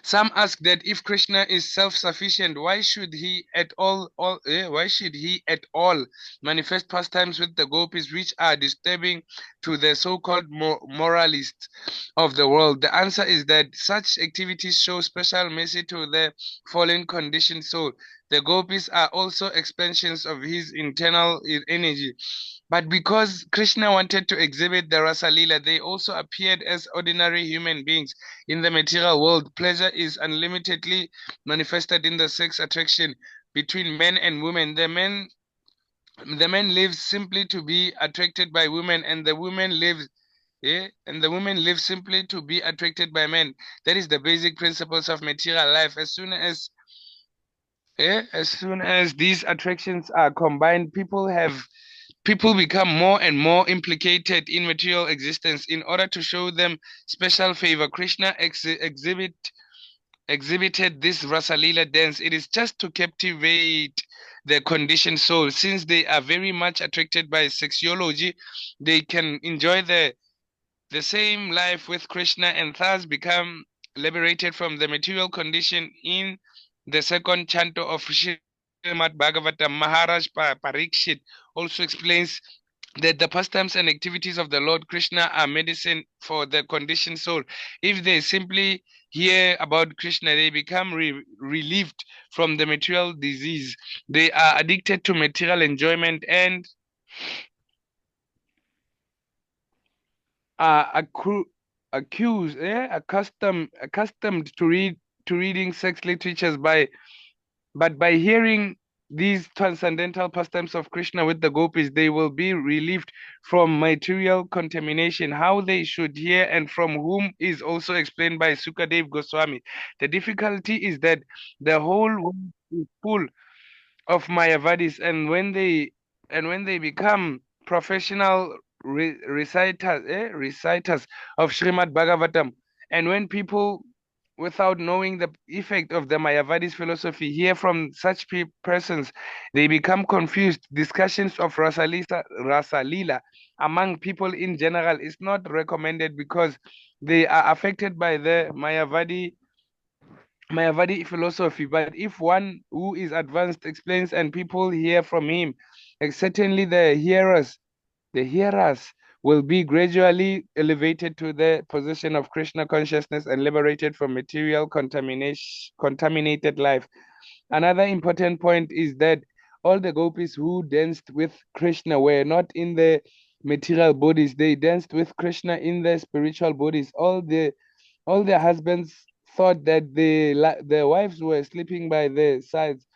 Some ask that if Krishna is self-sufficient, why should he at all manifest pastimes with the gopis, which are disturbing to the so-called moralists of the world? The answer is that such activities show special mercy to the fallen conditioned soul. The gopis are also expansions of his internal energy. But because Krishna wanted to exhibit the Rasa Leela, they also appeared as ordinary human beings. In the material world, pleasure is unlimitedly manifested in the sex attraction between men and women. The men lives simply to be attracted by women, and the women live simply to be attracted by men. That is the basic principles of material life. As soon as these attractions are combined, people become more and more implicated in material existence. In order to show them special favor, Krishna exhibited this Rasalila dance. It is just to captivate the conditioned soul. Since they are very much attracted by sexuology, they can enjoy the same life with Krishna and thus become liberated from the material condition. In the second canto of Srimad Bhagavatam, Maharaj Parikshit also explains that the pastimes and activities of the Lord Krishna are medicine for the conditioned soul. If they simply hear about Krishna, they become relieved from the material disease. They are addicted to material enjoyment and are accustomed to reading sex literatures by hearing these transcendental pastimes of Krishna with the gopis, they will be relieved from material contamination. How they should hear and from whom is also explained by Sukadev Goswami. The difficulty is that the whole world is full of Mayavadis, and when they become professional reciters of Srimad Bhagavatam, and when people, without knowing the effect of the Mayavadis philosophy, hear from such persons, they become confused. Discussions of Rasalila among people in general is not recommended because they are affected by the Mayavadi philosophy. But if one who is advanced explains and people hear from him, certainly the hearers will be gradually elevated to the position of Krishna consciousness and liberated from material contaminated life. Another important point is that all the gopis who danced with Krishna were not in the material bodies. They danced with Krishna in the spiritual bodies. All their husbands thought that their wives were sleeping by their sides.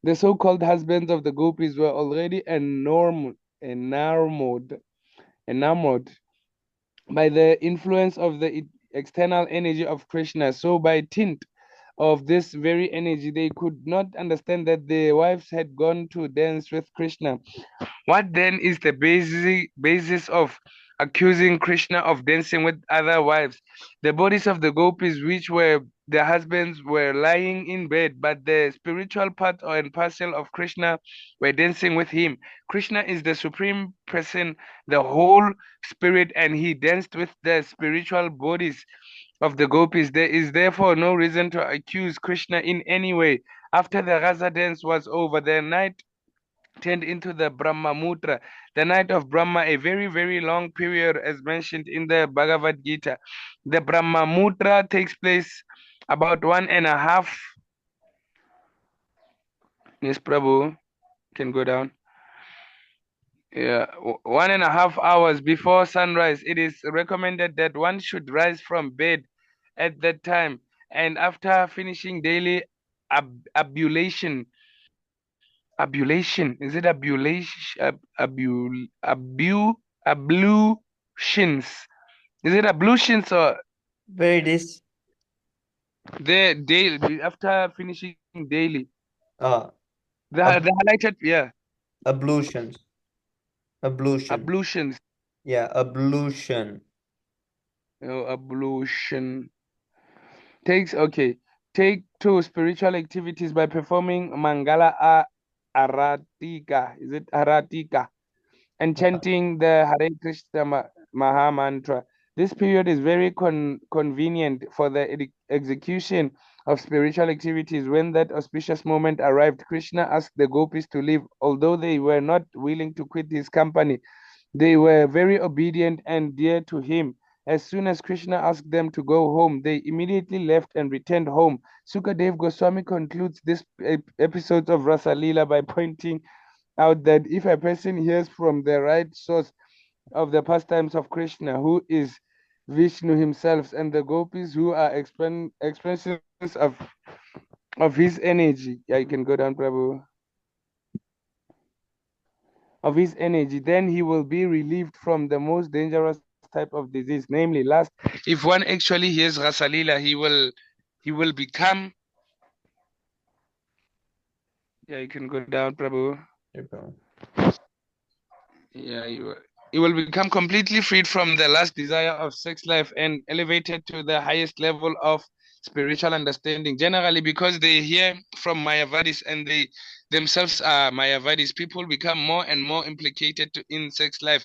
The so-called husbands of the gopis were already enamored by the influence of the external energy of Krishna. So by tint of this very energy, they could not understand that their wives had gone to dance with Krishna. What then is the basis of accusing Krishna of dancing with other wives? The bodies of the gopis, which were their husbands, were lying in bed, but the spiritual part and parcel of Krishna were dancing with him. Krishna is the supreme person, the whole spirit, and he danced with the spiritual bodies of the gopis. There is therefore no reason to accuse Krishna in any way. After the Rasa dance was over, the night turned into the Brahmamutra, the night of Brahma, a very, very long period as mentioned in the Bhagavad Gita. The Brahmamutra takes place about 1.5. Yes, Prabhu, can go down. Yeah, 1.5 hours before sunrise. It is recommended that one should rise from bed at that time, and after finishing daily ablution. Ablution. Is it ablutions? Is it ablutions or Where it is? the daily after finishing daily? Uh, The ab highlighted, yeah, ablutions. Ablution. ablutions. Yeah, ablution. Ablution take to spiritual activities by performing Mangala Aratika. Is it Aratika? And chanting the Hare Krishna Maha Mantra. This period is very convenient for the execution of spiritual activities. When that auspicious moment arrived, Krishna asked the gopis to leave. Although they were not willing to quit his company, they were very obedient and dear to him. As soon as Krishna asked them to go home, they immediately left and returned home. Sukadev Goswami concludes this episode of Rasa Leela by pointing out that if a person hears from the right source of the pastimes of Krishna, who is Vishnu himself, and the gopis, who are expressions of his energy, yeah, you can go down, Prabhu, of his energy, then he will be relieved from the most dangerous type of disease, namely lust. If one actually hears Rasalila, he will become, yeah, you can go down, Prabhu. Yeah, you will become completely freed from the last desire of sex life and elevated to the highest level of spiritual understanding. Generally, because they hear from Mayavadis and they themselves are Mayavadis, people become more and more implicated in sex life.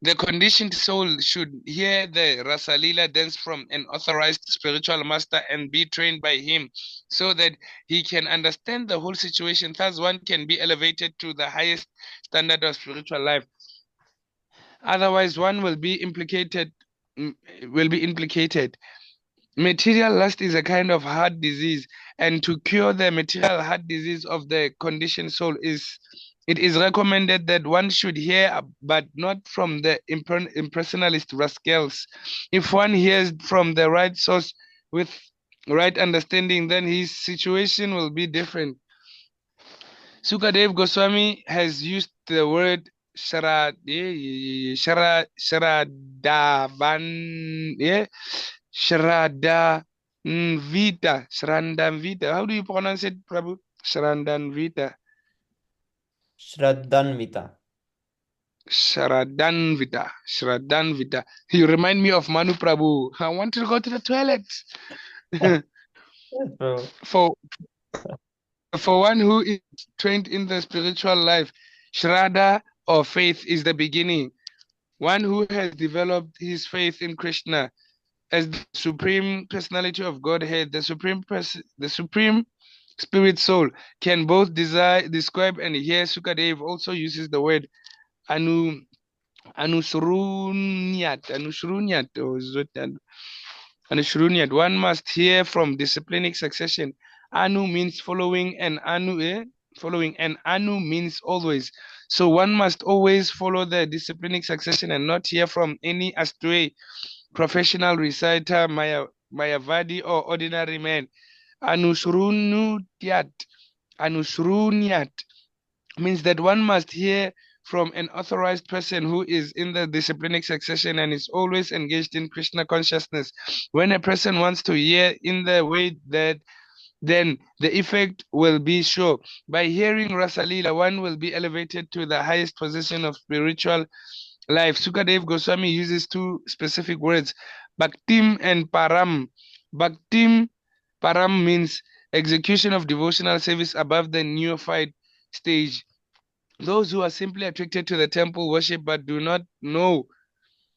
The conditioned soul should hear the Rasalila dance from an authorized spiritual master and be trained by him so that he can understand the whole situation. Thus, one can be elevated to the highest standard of spiritual life. Otherwise, one will be implicated. Material lust is a kind of heart disease, and to cure the material heart disease of the conditioned soul it is recommended that one should hear, but not from the impersonalist rascals. If one hears from the right source with right understanding, then his situation will be different. Sukadev Goswami has used the word Sharadavan, Shradanvita. How do you pronounce it, Prabhu? Shradanvita. Shraddhanvita. Shradanvita. You remind me of Manu Prabhu. I want to go to the toilet. Bro. For one who is trained in the spiritual life, Shraddha or faith is the beginning. One who has developed his faith in Krishna as the supreme personality of Godhead, the supreme spirit soul, can both describe and hear. Sukadev also uses the word anu anusrunyat, or is it anusrunyat? One must hear from disciplinic succession. Anu means following, and anu means always. So one must always follow the disciplinic succession and not hear from any astray professional reciter, Mayavadi, or ordinary man. Anusrunyat means that one must hear from an authorized person who is in the disciplinic succession and is always engaged in Krishna consciousness. When a person wants to hear in the way that, then the effect will be sure. By hearing Rasalila, one will be elevated to the highest position of spiritual life. Sukadev Goswami uses two specific words, Bhaktim and Param. Bhaktim Param means execution of devotional service above the neophyte stage. Those who are simply attracted to the temple worship but do not know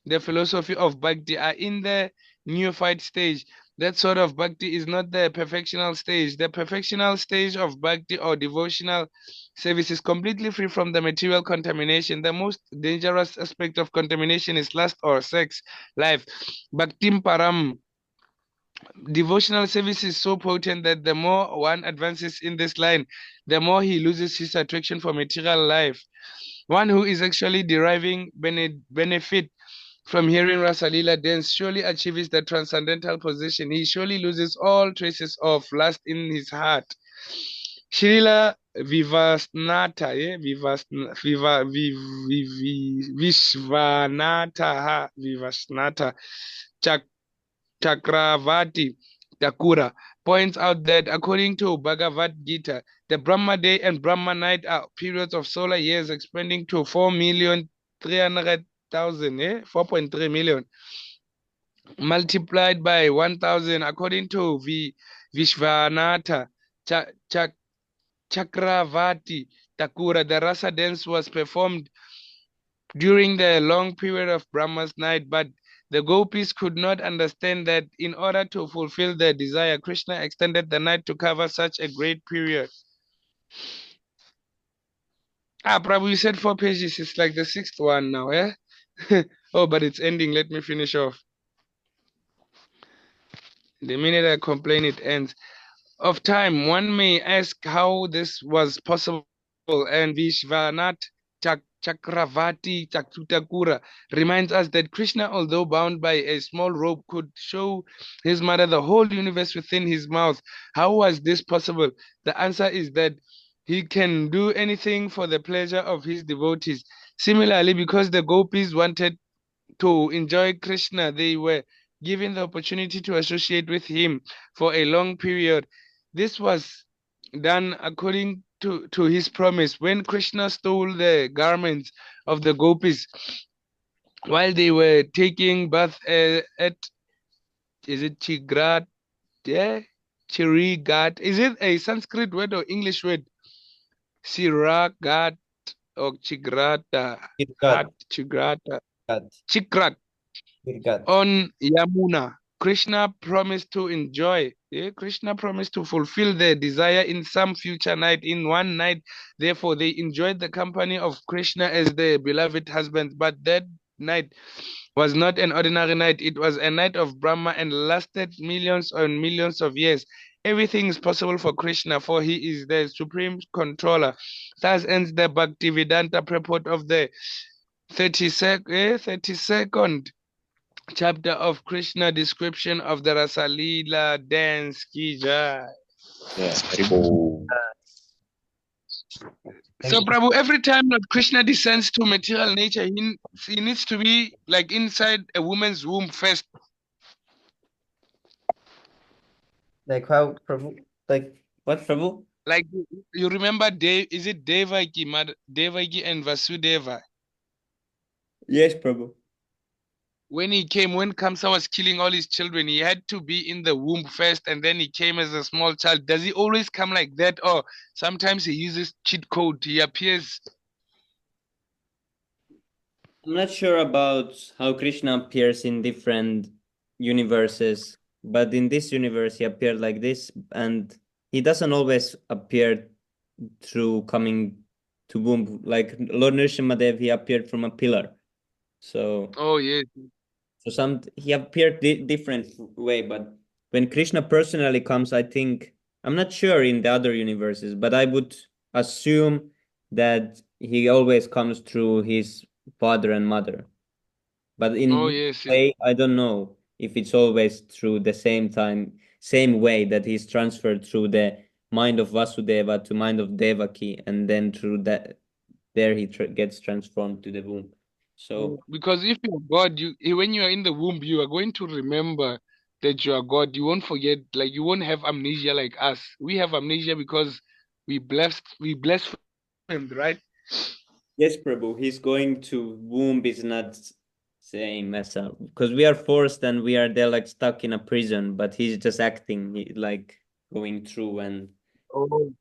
the philosophy of bhakti are in the neophyte stage. That sort of bhakti is not the perfectional stage. The perfectional stage of bhakti or devotional service is completely free from the material contamination. The most dangerous aspect of contamination is lust or sex life. Bhaktim Param. Devotional service is so potent that the more one advances in this line, the more he loses his attraction for material life. One who is actually deriving benefit from hearing Rasalila dance surely achieves the transcendental position. He surely loses all traces of lust in his heart. Srila Vivasnata, Vivasnata Chakravati Thakura points out that according to Bhagavad Gita, the Brahma day and Brahma night are periods of solar years expanding to 4,300,000, 4.3 million, multiplied by 1,000. According to Vishvanatha Chakravati Thakura, the rasa dance was performed during the long period of Brahma's night, but the gopis could not understand that in order to fulfill their desire, Krishna extended the night to cover such a great period. Prabhu, you said 4 pages. It's like the 6th one now, eh? Oh, but it's ending. Let me finish off. The minute I complain, it ends. Of time, one may ask how this was possible, and Vishwanath Chakravati Thakura reminds us that Krishna, although bound by a small rope, could show his mother the whole universe within his mouth. How was this possible? The answer is that he can do anything for the pleasure of his devotees. Similarly, because the gopis wanted to enjoy Krishna, they were given the opportunity to associate with him for a long period. This was done according to his promise. When Krishna stole the garments of the gopis while they were taking bath at, is it Chigrat? Yeah, Chirigat. Is it a Sanskrit word or English word? Siragat or Chigrata? Kirkat. Chigrata. Kirkat. Chikrat. Kirkat. On Yamuna, Krishna promised to enjoy. Krishna promised to fulfill their desire in some future night, in one night. Therefore, they enjoyed the company of Krishna as their beloved husband. But that night was not an ordinary night. It was a night of Brahma and lasted millions and millions of years. Everything is possible for Krishna, for he is the supreme controller. Thus ends the Bhaktivedanta purport of the 32nd chapter of Krishna description of the Rasalila dance. Ki Jai. Yeah, Haribo. So, Prabhu, every time that Krishna descends to material nature, he needs to be like inside a woman's womb first. Like how Prabhu? Like what, Prabhu? Like you remember, is it Devaki, Devaki and Vasudeva? Yes, Prabhu. When Kamsa was killing all his children, he had to be in the womb first, and then he came as a small child. Does he always come like that, or sometimes he uses cheat code? He appears. I'm not sure about how Krishna appears in different universes, but in this universe he appeared like this, and he doesn't always appear through coming to womb. Like Lord Nrsimhadev, he appeared from a pillar. So Oh yes. he appeared different way, but when Krishna personally comes, I think I'm not sure in the other universes, but I would assume that he always comes through his father and mother. But in Oh this yes. Yes. way, I don't know if it's always through the same way that he's transferred through the mind of Vasudeva to mind of Devaki, and then through that there he gets transformed to the womb. So Because if you're God, when you are in the womb, you are going to remember that you are God. You won't forget, like you won't have amnesia like us. We have amnesia because we blasphemed, right? yes, Prabhu, he's going to womb is not same as because we are forced and we are there like stuck in a prison, but he's just acting like going through and Oh.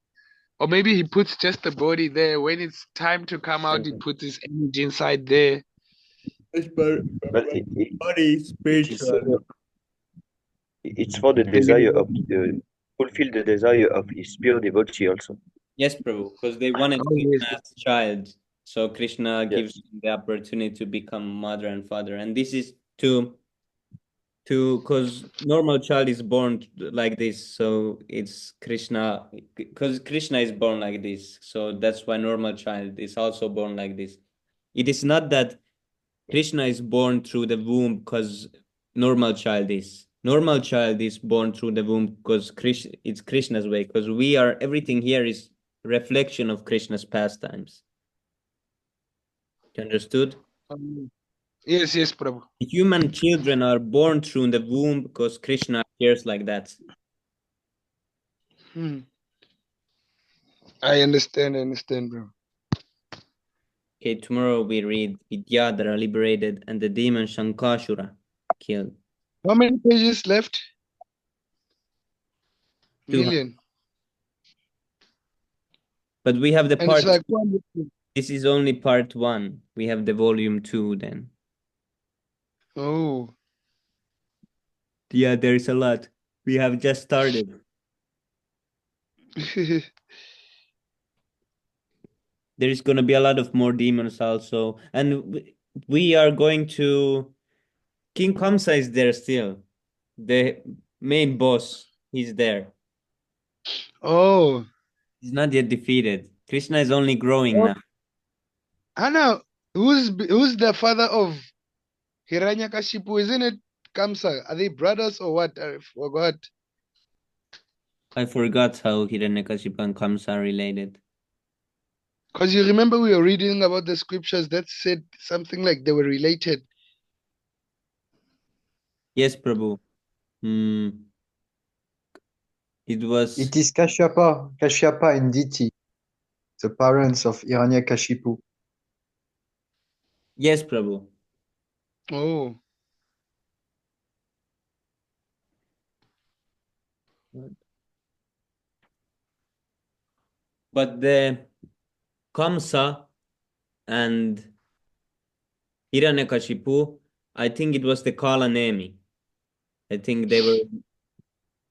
Or maybe he puts just the body there. When it's time to come out, he puts his energy inside there. yes, but But body is it is spiritual. it's for the And desire of the fulfill the desire of his pure devotee also. Yes, Prabhu, because they wanted oh yes. Krishna as a child. So Krishna gives Yes. them the opportunity to become mother and father. And this is to because normal child is born like this. So it's Krishna because Krishna is born like this. So that's why normal child is also born like this. It is not that Krishna is born through the womb because normal child is. Normal child is born through the womb because it's Krishna's way. Because we are everything here is reflection of Krishna's pastimes. You understood? Um, yes, yes, Prabhu. Human children are born through the womb because Krishna appears like that. Hmm. I understand, bro. Okay, tomorrow we read Vidyadhara liberated and the demon Shankashura killed. How many pages left? 200. Million. But we have the And it's part. like 200. This is only part one. We have the volume two then. Oh. Yeah, there's a lot. We have just started. There's gonna be a lot of more demons also, and we are going to. King Kamsa is there still. The main boss, he's there. oh. He's not yet defeated. Krishna is only growing Oh. now. Anna, who's the father of Hiranyakashipu? Isn't it Kamsa? Are they brothers or what? I forgot. I forgot how Hiranyakashipu and Kamsa are related. Because you remember we were reading about the scriptures that said something like they were related. Yes, Prabhu. Hmm. It was It is Kashyapa and Diti, the parents of Hiranyakashipu. yes, Prabhu. Oh. But the Kamsa and Hiranyakashipu, I think it was the Kala Nemi. I think they were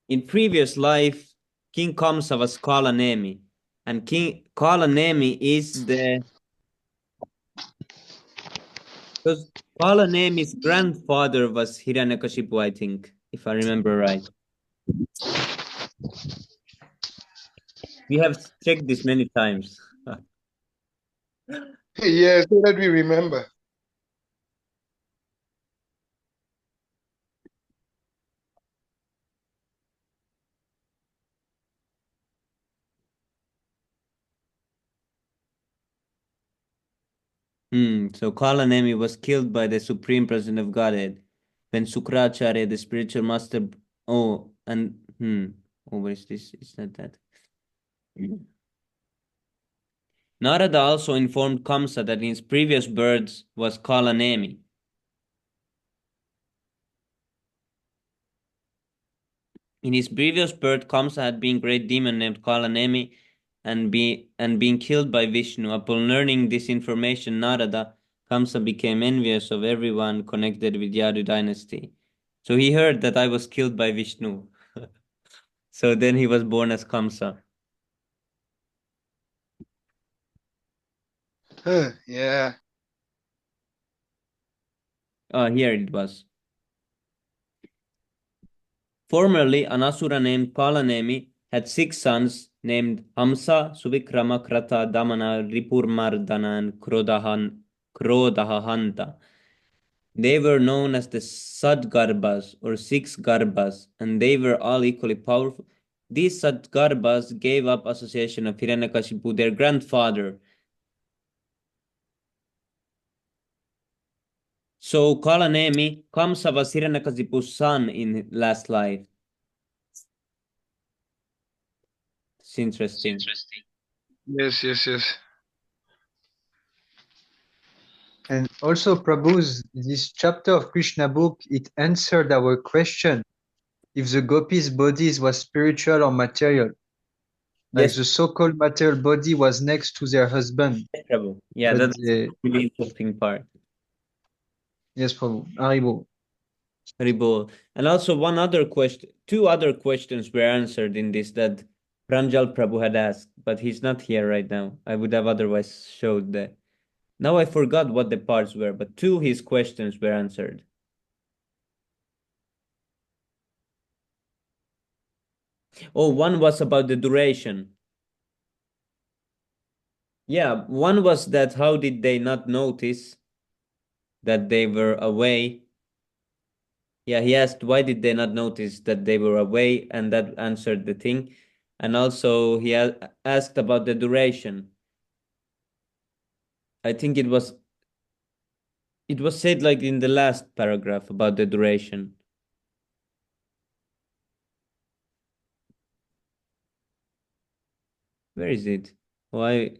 in previous life. King Kamsa was Kala Nemi, and King Kala Nemi is the because Kala Nemi's grandfather was Hiranyakashipu, I think, if I remember right. We have checked this many times. Yes, so that we remember. So Kalanemi was killed by the Supreme Person of Godhead when Sukracharya, the spiritual master. Oh, and oh, where is this? It's not that. Narada also informed Kamsa that in his previous births was Kalanemi. In his previous birth, Kamsa had been a great demon named Kalanemi and being killed by Vishnu. Upon learning this information, Narada, Kamsa became envious of everyone connected with Yadu dynasty. So he heard that I was killed by Vishnu. So then he was born as Kamsa. Yeah. Here it was. Formerly, an asura named Kalanemi had 6 sons named Hamsa, Suvikrama, Krata, Damana, Ripurmardana, and Krodahahanta. They were known as the Sadgarbhas or 6 Garbhas, and they were all equally powerful. These Sadgarbhas gave up association of Hiranyakashipu, their grandfather. So Kalanemi, Kamsa was Hiranyakashipu's son in last life. It's interesting. Yes. And also, Prabhu's, this chapter of Krishna book, it answered our question if the gopis' bodies was spiritual or material. Like Yes, the so-called material body was next to their husband. Prabhu. Yeah, But that's a really interesting part. yes, Prabhu. Haribo. Haribol. And also one other question, 2 other questions were answered in this that Pranjal Prabhu had asked, but he's not here right now. I would have otherwise showed that. Now I forgot what the parts were, but 2 his questions were answered. Oh, one was about the duration. Yeah, one was that how did they not notice that they were away? Yeah, he asked why did they not notice that they were away, and that answered the thing. And also he asked about the duration. I think it was said like in the last paragraph about the duration. Where is it? Why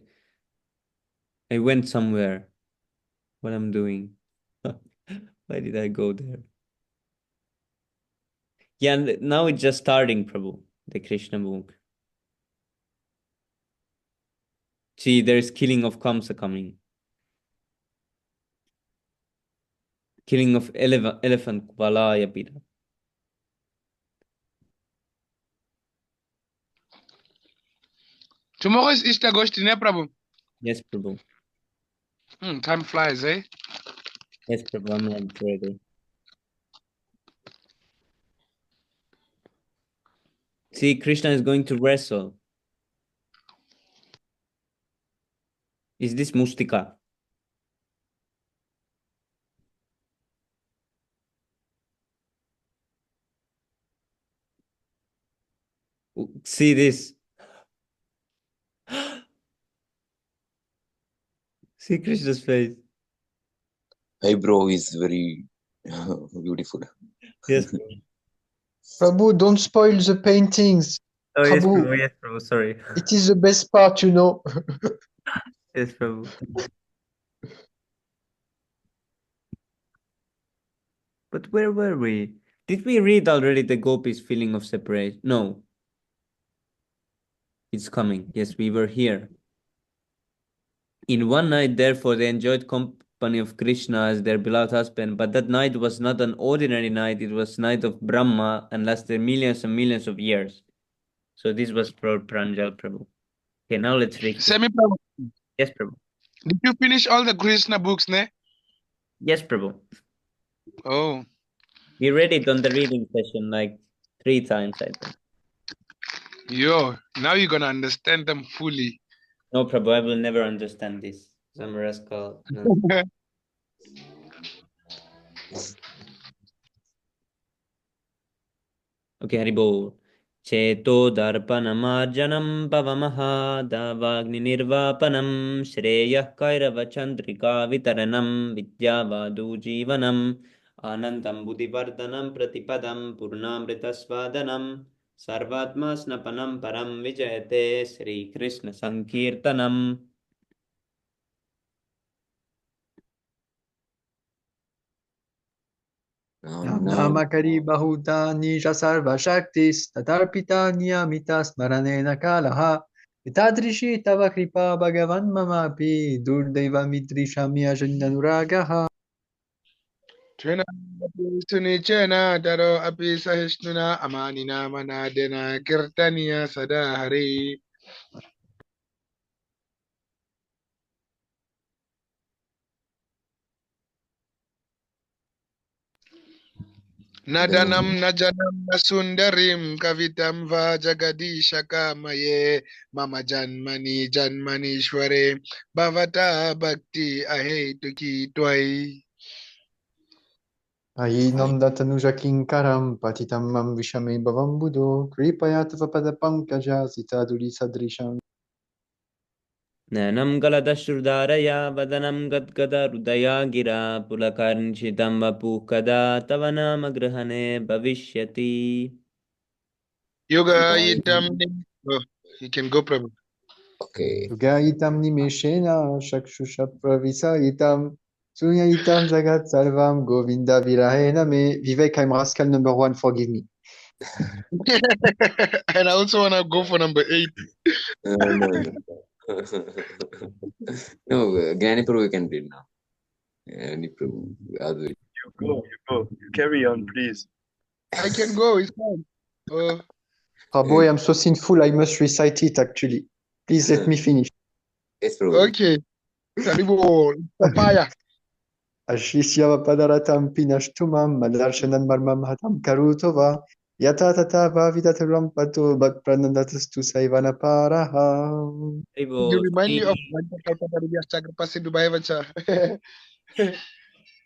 I went somewhere. What I'm doing? Why did I go there? Yeah, now it's just starting, Prabhu, the Krishna book. See, there's killing of Kamsa coming. Killing of elephant Kubalaya Pita. Tomorrow is Easter Goshti, ne, Prabhu? Yes, Prabhu. Time flies, eh? Yes, Prabhu, I'm ready. See, Krishna is going to wrestle. Is this Mustika? See this. See Krishna's face. Eyebrow is very beautiful. Yes. Prabhu, don't spoil the paintings. Oh, yes, Prabhu, Prabhu. Yes, Prabhu. Sorry. it is the best part, you know. Yes, Prabhu. But where were we? Did we read already the gopis' feeling of separation? No. It's coming. Yes, we were here. In one night, therefore, they enjoyed company of Krishna as their beloved husband, but that night was not an ordinary night, it was night of Brahma and lasted millions and millions of years. So this was for Pranjal Prabhu. Okay, now let's read. Semi Prabhu. Yes, Prabhu. Did you finish all the Krishna books, ne? Yes, Prabhu. Oh. We read it on the reading session like 3 times, I think. Yo, now you're gonna understand them fully. No, Prabhu, I will never understand this. I'm a rascal. No. Okay, Haribol. चेतोदर्पणमार्जनं पवमहादावाग्निर्वापनं श्रेयः कैरवचन्द्रिका वितरणं विद्यावादुजीवनम् आनन्दं बुद्धिवर्धनं प्रतिपदं पूर्णामृतस्वादनं सर्वात्मस्नपनं परं विजयते श्रीकृष्णसङ्कीर्तनम् नामकरी बहुधा निज सर्वशक्तिस् तदर्पिता नियमिता स्मरणेन कालः एतादृशी तव कृपा भगवन् ममापि दुर्दैवमिदृशं यजन्यनुरागः सुनिचना तरो अपि सहिष्णुना अमानिना मनादेना कीर्तनीय सदा हरे नदनं न जनं न सुन्दरीं कवितं वा जगदीशकामये मम जन्मनि जन्मनीश्वरे भवता भक्ति अहेतुकी त्वयि अयिनं दत्तनुजकिङ्करं पतितं मम विषमे भवं बुधो कृपया तव पदपङ्कजासितादुरिसदृशम् नयनं गलदश्रुधारया वदनं गद्गदहृदया गिरा पुलकर्णितं वपुः कदा तव नाम गृहणे भविष्यति युगायितं oh, you can go Prabhu. Okay. सुगायितं निमेषेण चक्षुषप्रविशयितं सुययितं जगत् सर्वं गोविन्द विरहेण मे Vivek, I'm rascal number one, forgive me. And I also want to go for number 8. No, no. No, Granny Prabhu you can read now. Granny Prabhu. You go. You carry on, please. I can go, it's fine. Oh boy, I'm so sinful, I must recite it actually. Please let me finish. Yes, Prabhu. Okay. Karibu, papaya. Ashishyavapadaраtam pinashtumam madarshanan marmam hatam karutova yata tata bhavidataram pato bhat pranandatastu saivanaparaha. You remind me of Dubai Vacha.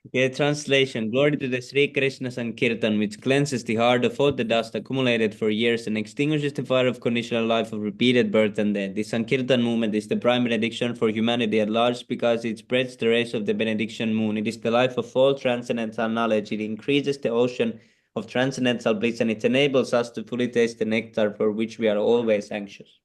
Okay, translation. Glory to the Sri Krishna Sankirtan, which cleanses the heart of all the dust accumulated for years and extinguishes the fire of conditional life of repeated birth and death. The Sankirtan movement is the prime benediction for humanity at large because it spreads the rays of the benediction moon. It is the life of all transcendental knowledge. It increases the ocean of transcendental bliss and it enables us to fully taste the nectar for which we are always anxious.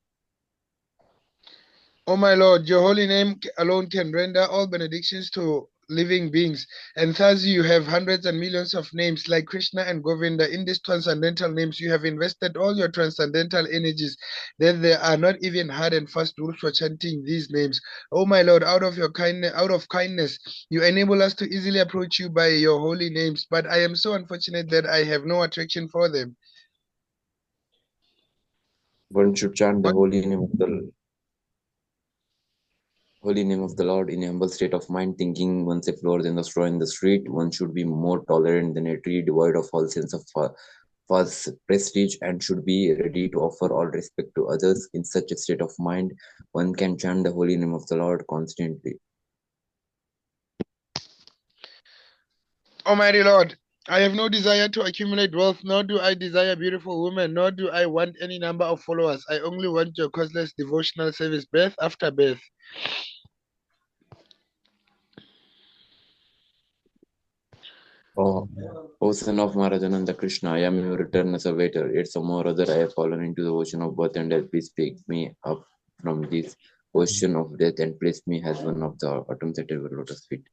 Oh my Lord, your holy name alone can render all benedictions to living beings. And thus you have hundreds and millions of names like Krishna and Govinda. In these transcendental names, you have invested all your transcendental energies. That there are not even hard and fast rules for chanting these names. Oh my Lord, out of kindness, you enable us to easily approach you by your holy names. But I am so unfortunate that I have no attraction for them. One should chant the holy name of the Lord in a humble state of mind, thinking oneself lower than the straw in the street. One should be more tolerant than a tree, devoid of all sense of false prestige, and should be ready to offer all respect to others. In such a state of mind, one can chant the holy name of the Lord constantly. Almighty Lord, I have no desire to accumulate wealth, nor do I desire beautiful women, nor do I want any number of followers. I only want your causeless devotional service, birth after birth. O son of Maharajananda Krishna, I am your eternal servitor. Yet somehow or other I have fallen into the ocean of birth and death. Please pick me up from this ocean of death and place me as one of the atoms at your lotus feet.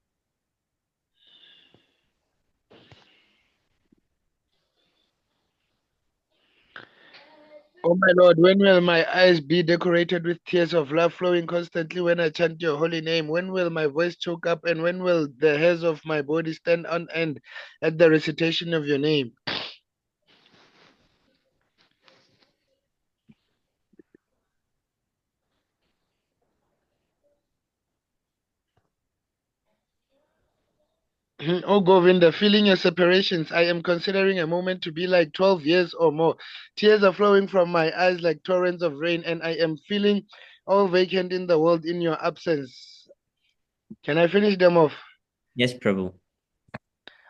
Oh my Lord, when will my eyes be decorated with tears of love flowing constantly when I chant your holy name? When will my voice choke up and when will the hairs of my body stand on end at the recitation of your name? Oh Govinda, feeling your separations, I am considering a moment to be like 12 years or more. Tears are flowing from my eyes like torrents of rain, and I am feeling all vacant in the world in your absence. Can I finish them off? Yes, Prabhu.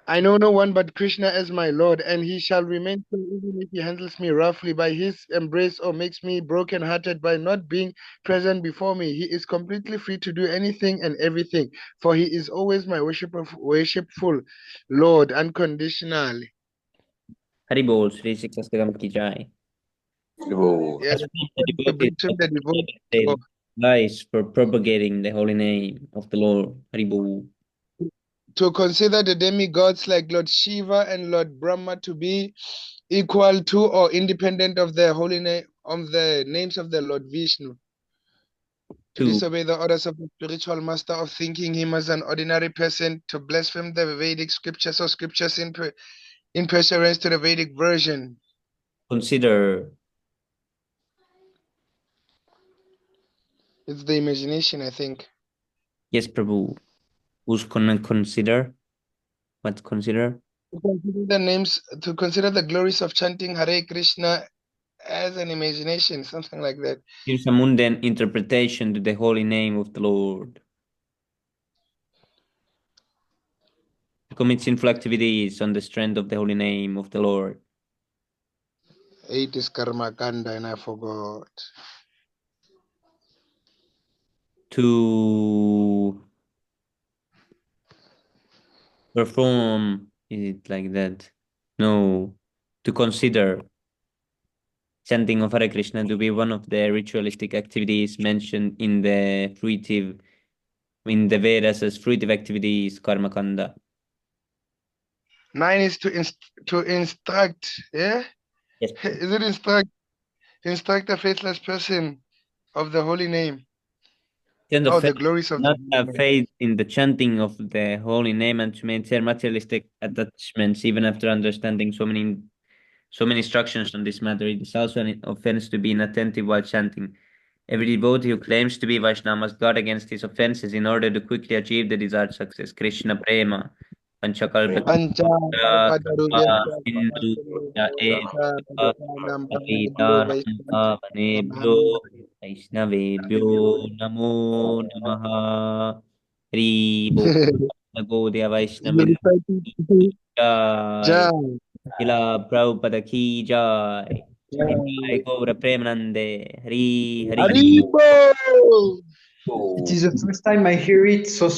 I know no one but Krishna as my Lord, and he shall remain so even if he handles me roughly by his embrace or makes me broken-hearted by not being present before me. He is completely free to do anything and everything, for he is always my worshipful Lord, unconditionally. Haribol, Sri Siksastakam ki jai. True. Yeah, As we, the to devotees bring to of the devotees. the lies for propagating the holy name of the Lord. Haribol. To consider the demigods like Lord Shiva and Lord Brahma to be equal to or independent of the holy name of the names of the Lord Vishnu. To 2. disobey the orders of the spiritual master of thinking him as an ordinary person, to blaspheme the Vedic scriptures or scriptures in pursuance to the Vedic version. Consider. It's the imagination, I think. Yes, Prabhu. Who's gonna consider? What consider? To consider the names, to consider the glories of chanting Hare Krishna as an imagination, something like that. Gives a mundane interpretation to the holy name of the Lord. To commit sinful activities on the strength of the holy name of the Lord. 8 is Karma Kanda, and I forgot. To perform, is it like that? No. To consider chanting of Hare Krishna to be one of the ritualistic activities mentioned in the Vedas as fruitive activities, karma kanda. 9 is to instruct, yeah? Yes. Is it instruct a faithless person of the holy name? Chanting of Oh, faith, the glories of the not holy have name. faith in the chanting of the holy name and to maintain materialistic attachments even after understanding so many instructions on this matter. It is also an offense to be inattentive while chanting. Every devotee who claims to be Vaishnava must guard against his offenses in order to quickly achieve the desired success. Krishna Prema, Panchakalpa, Pancha Padaruvyasya Hindu, Vaishnava Pavane, Vaishnavebhyo, Namo Namaha, Hri Bo, Gaudiya You Vaishnava recite it. Jai, Jai. Ila Prabhupada Ki Jai, Jai Gaura Premanande, Hri Hri. Haribo! It is the first time I hear it so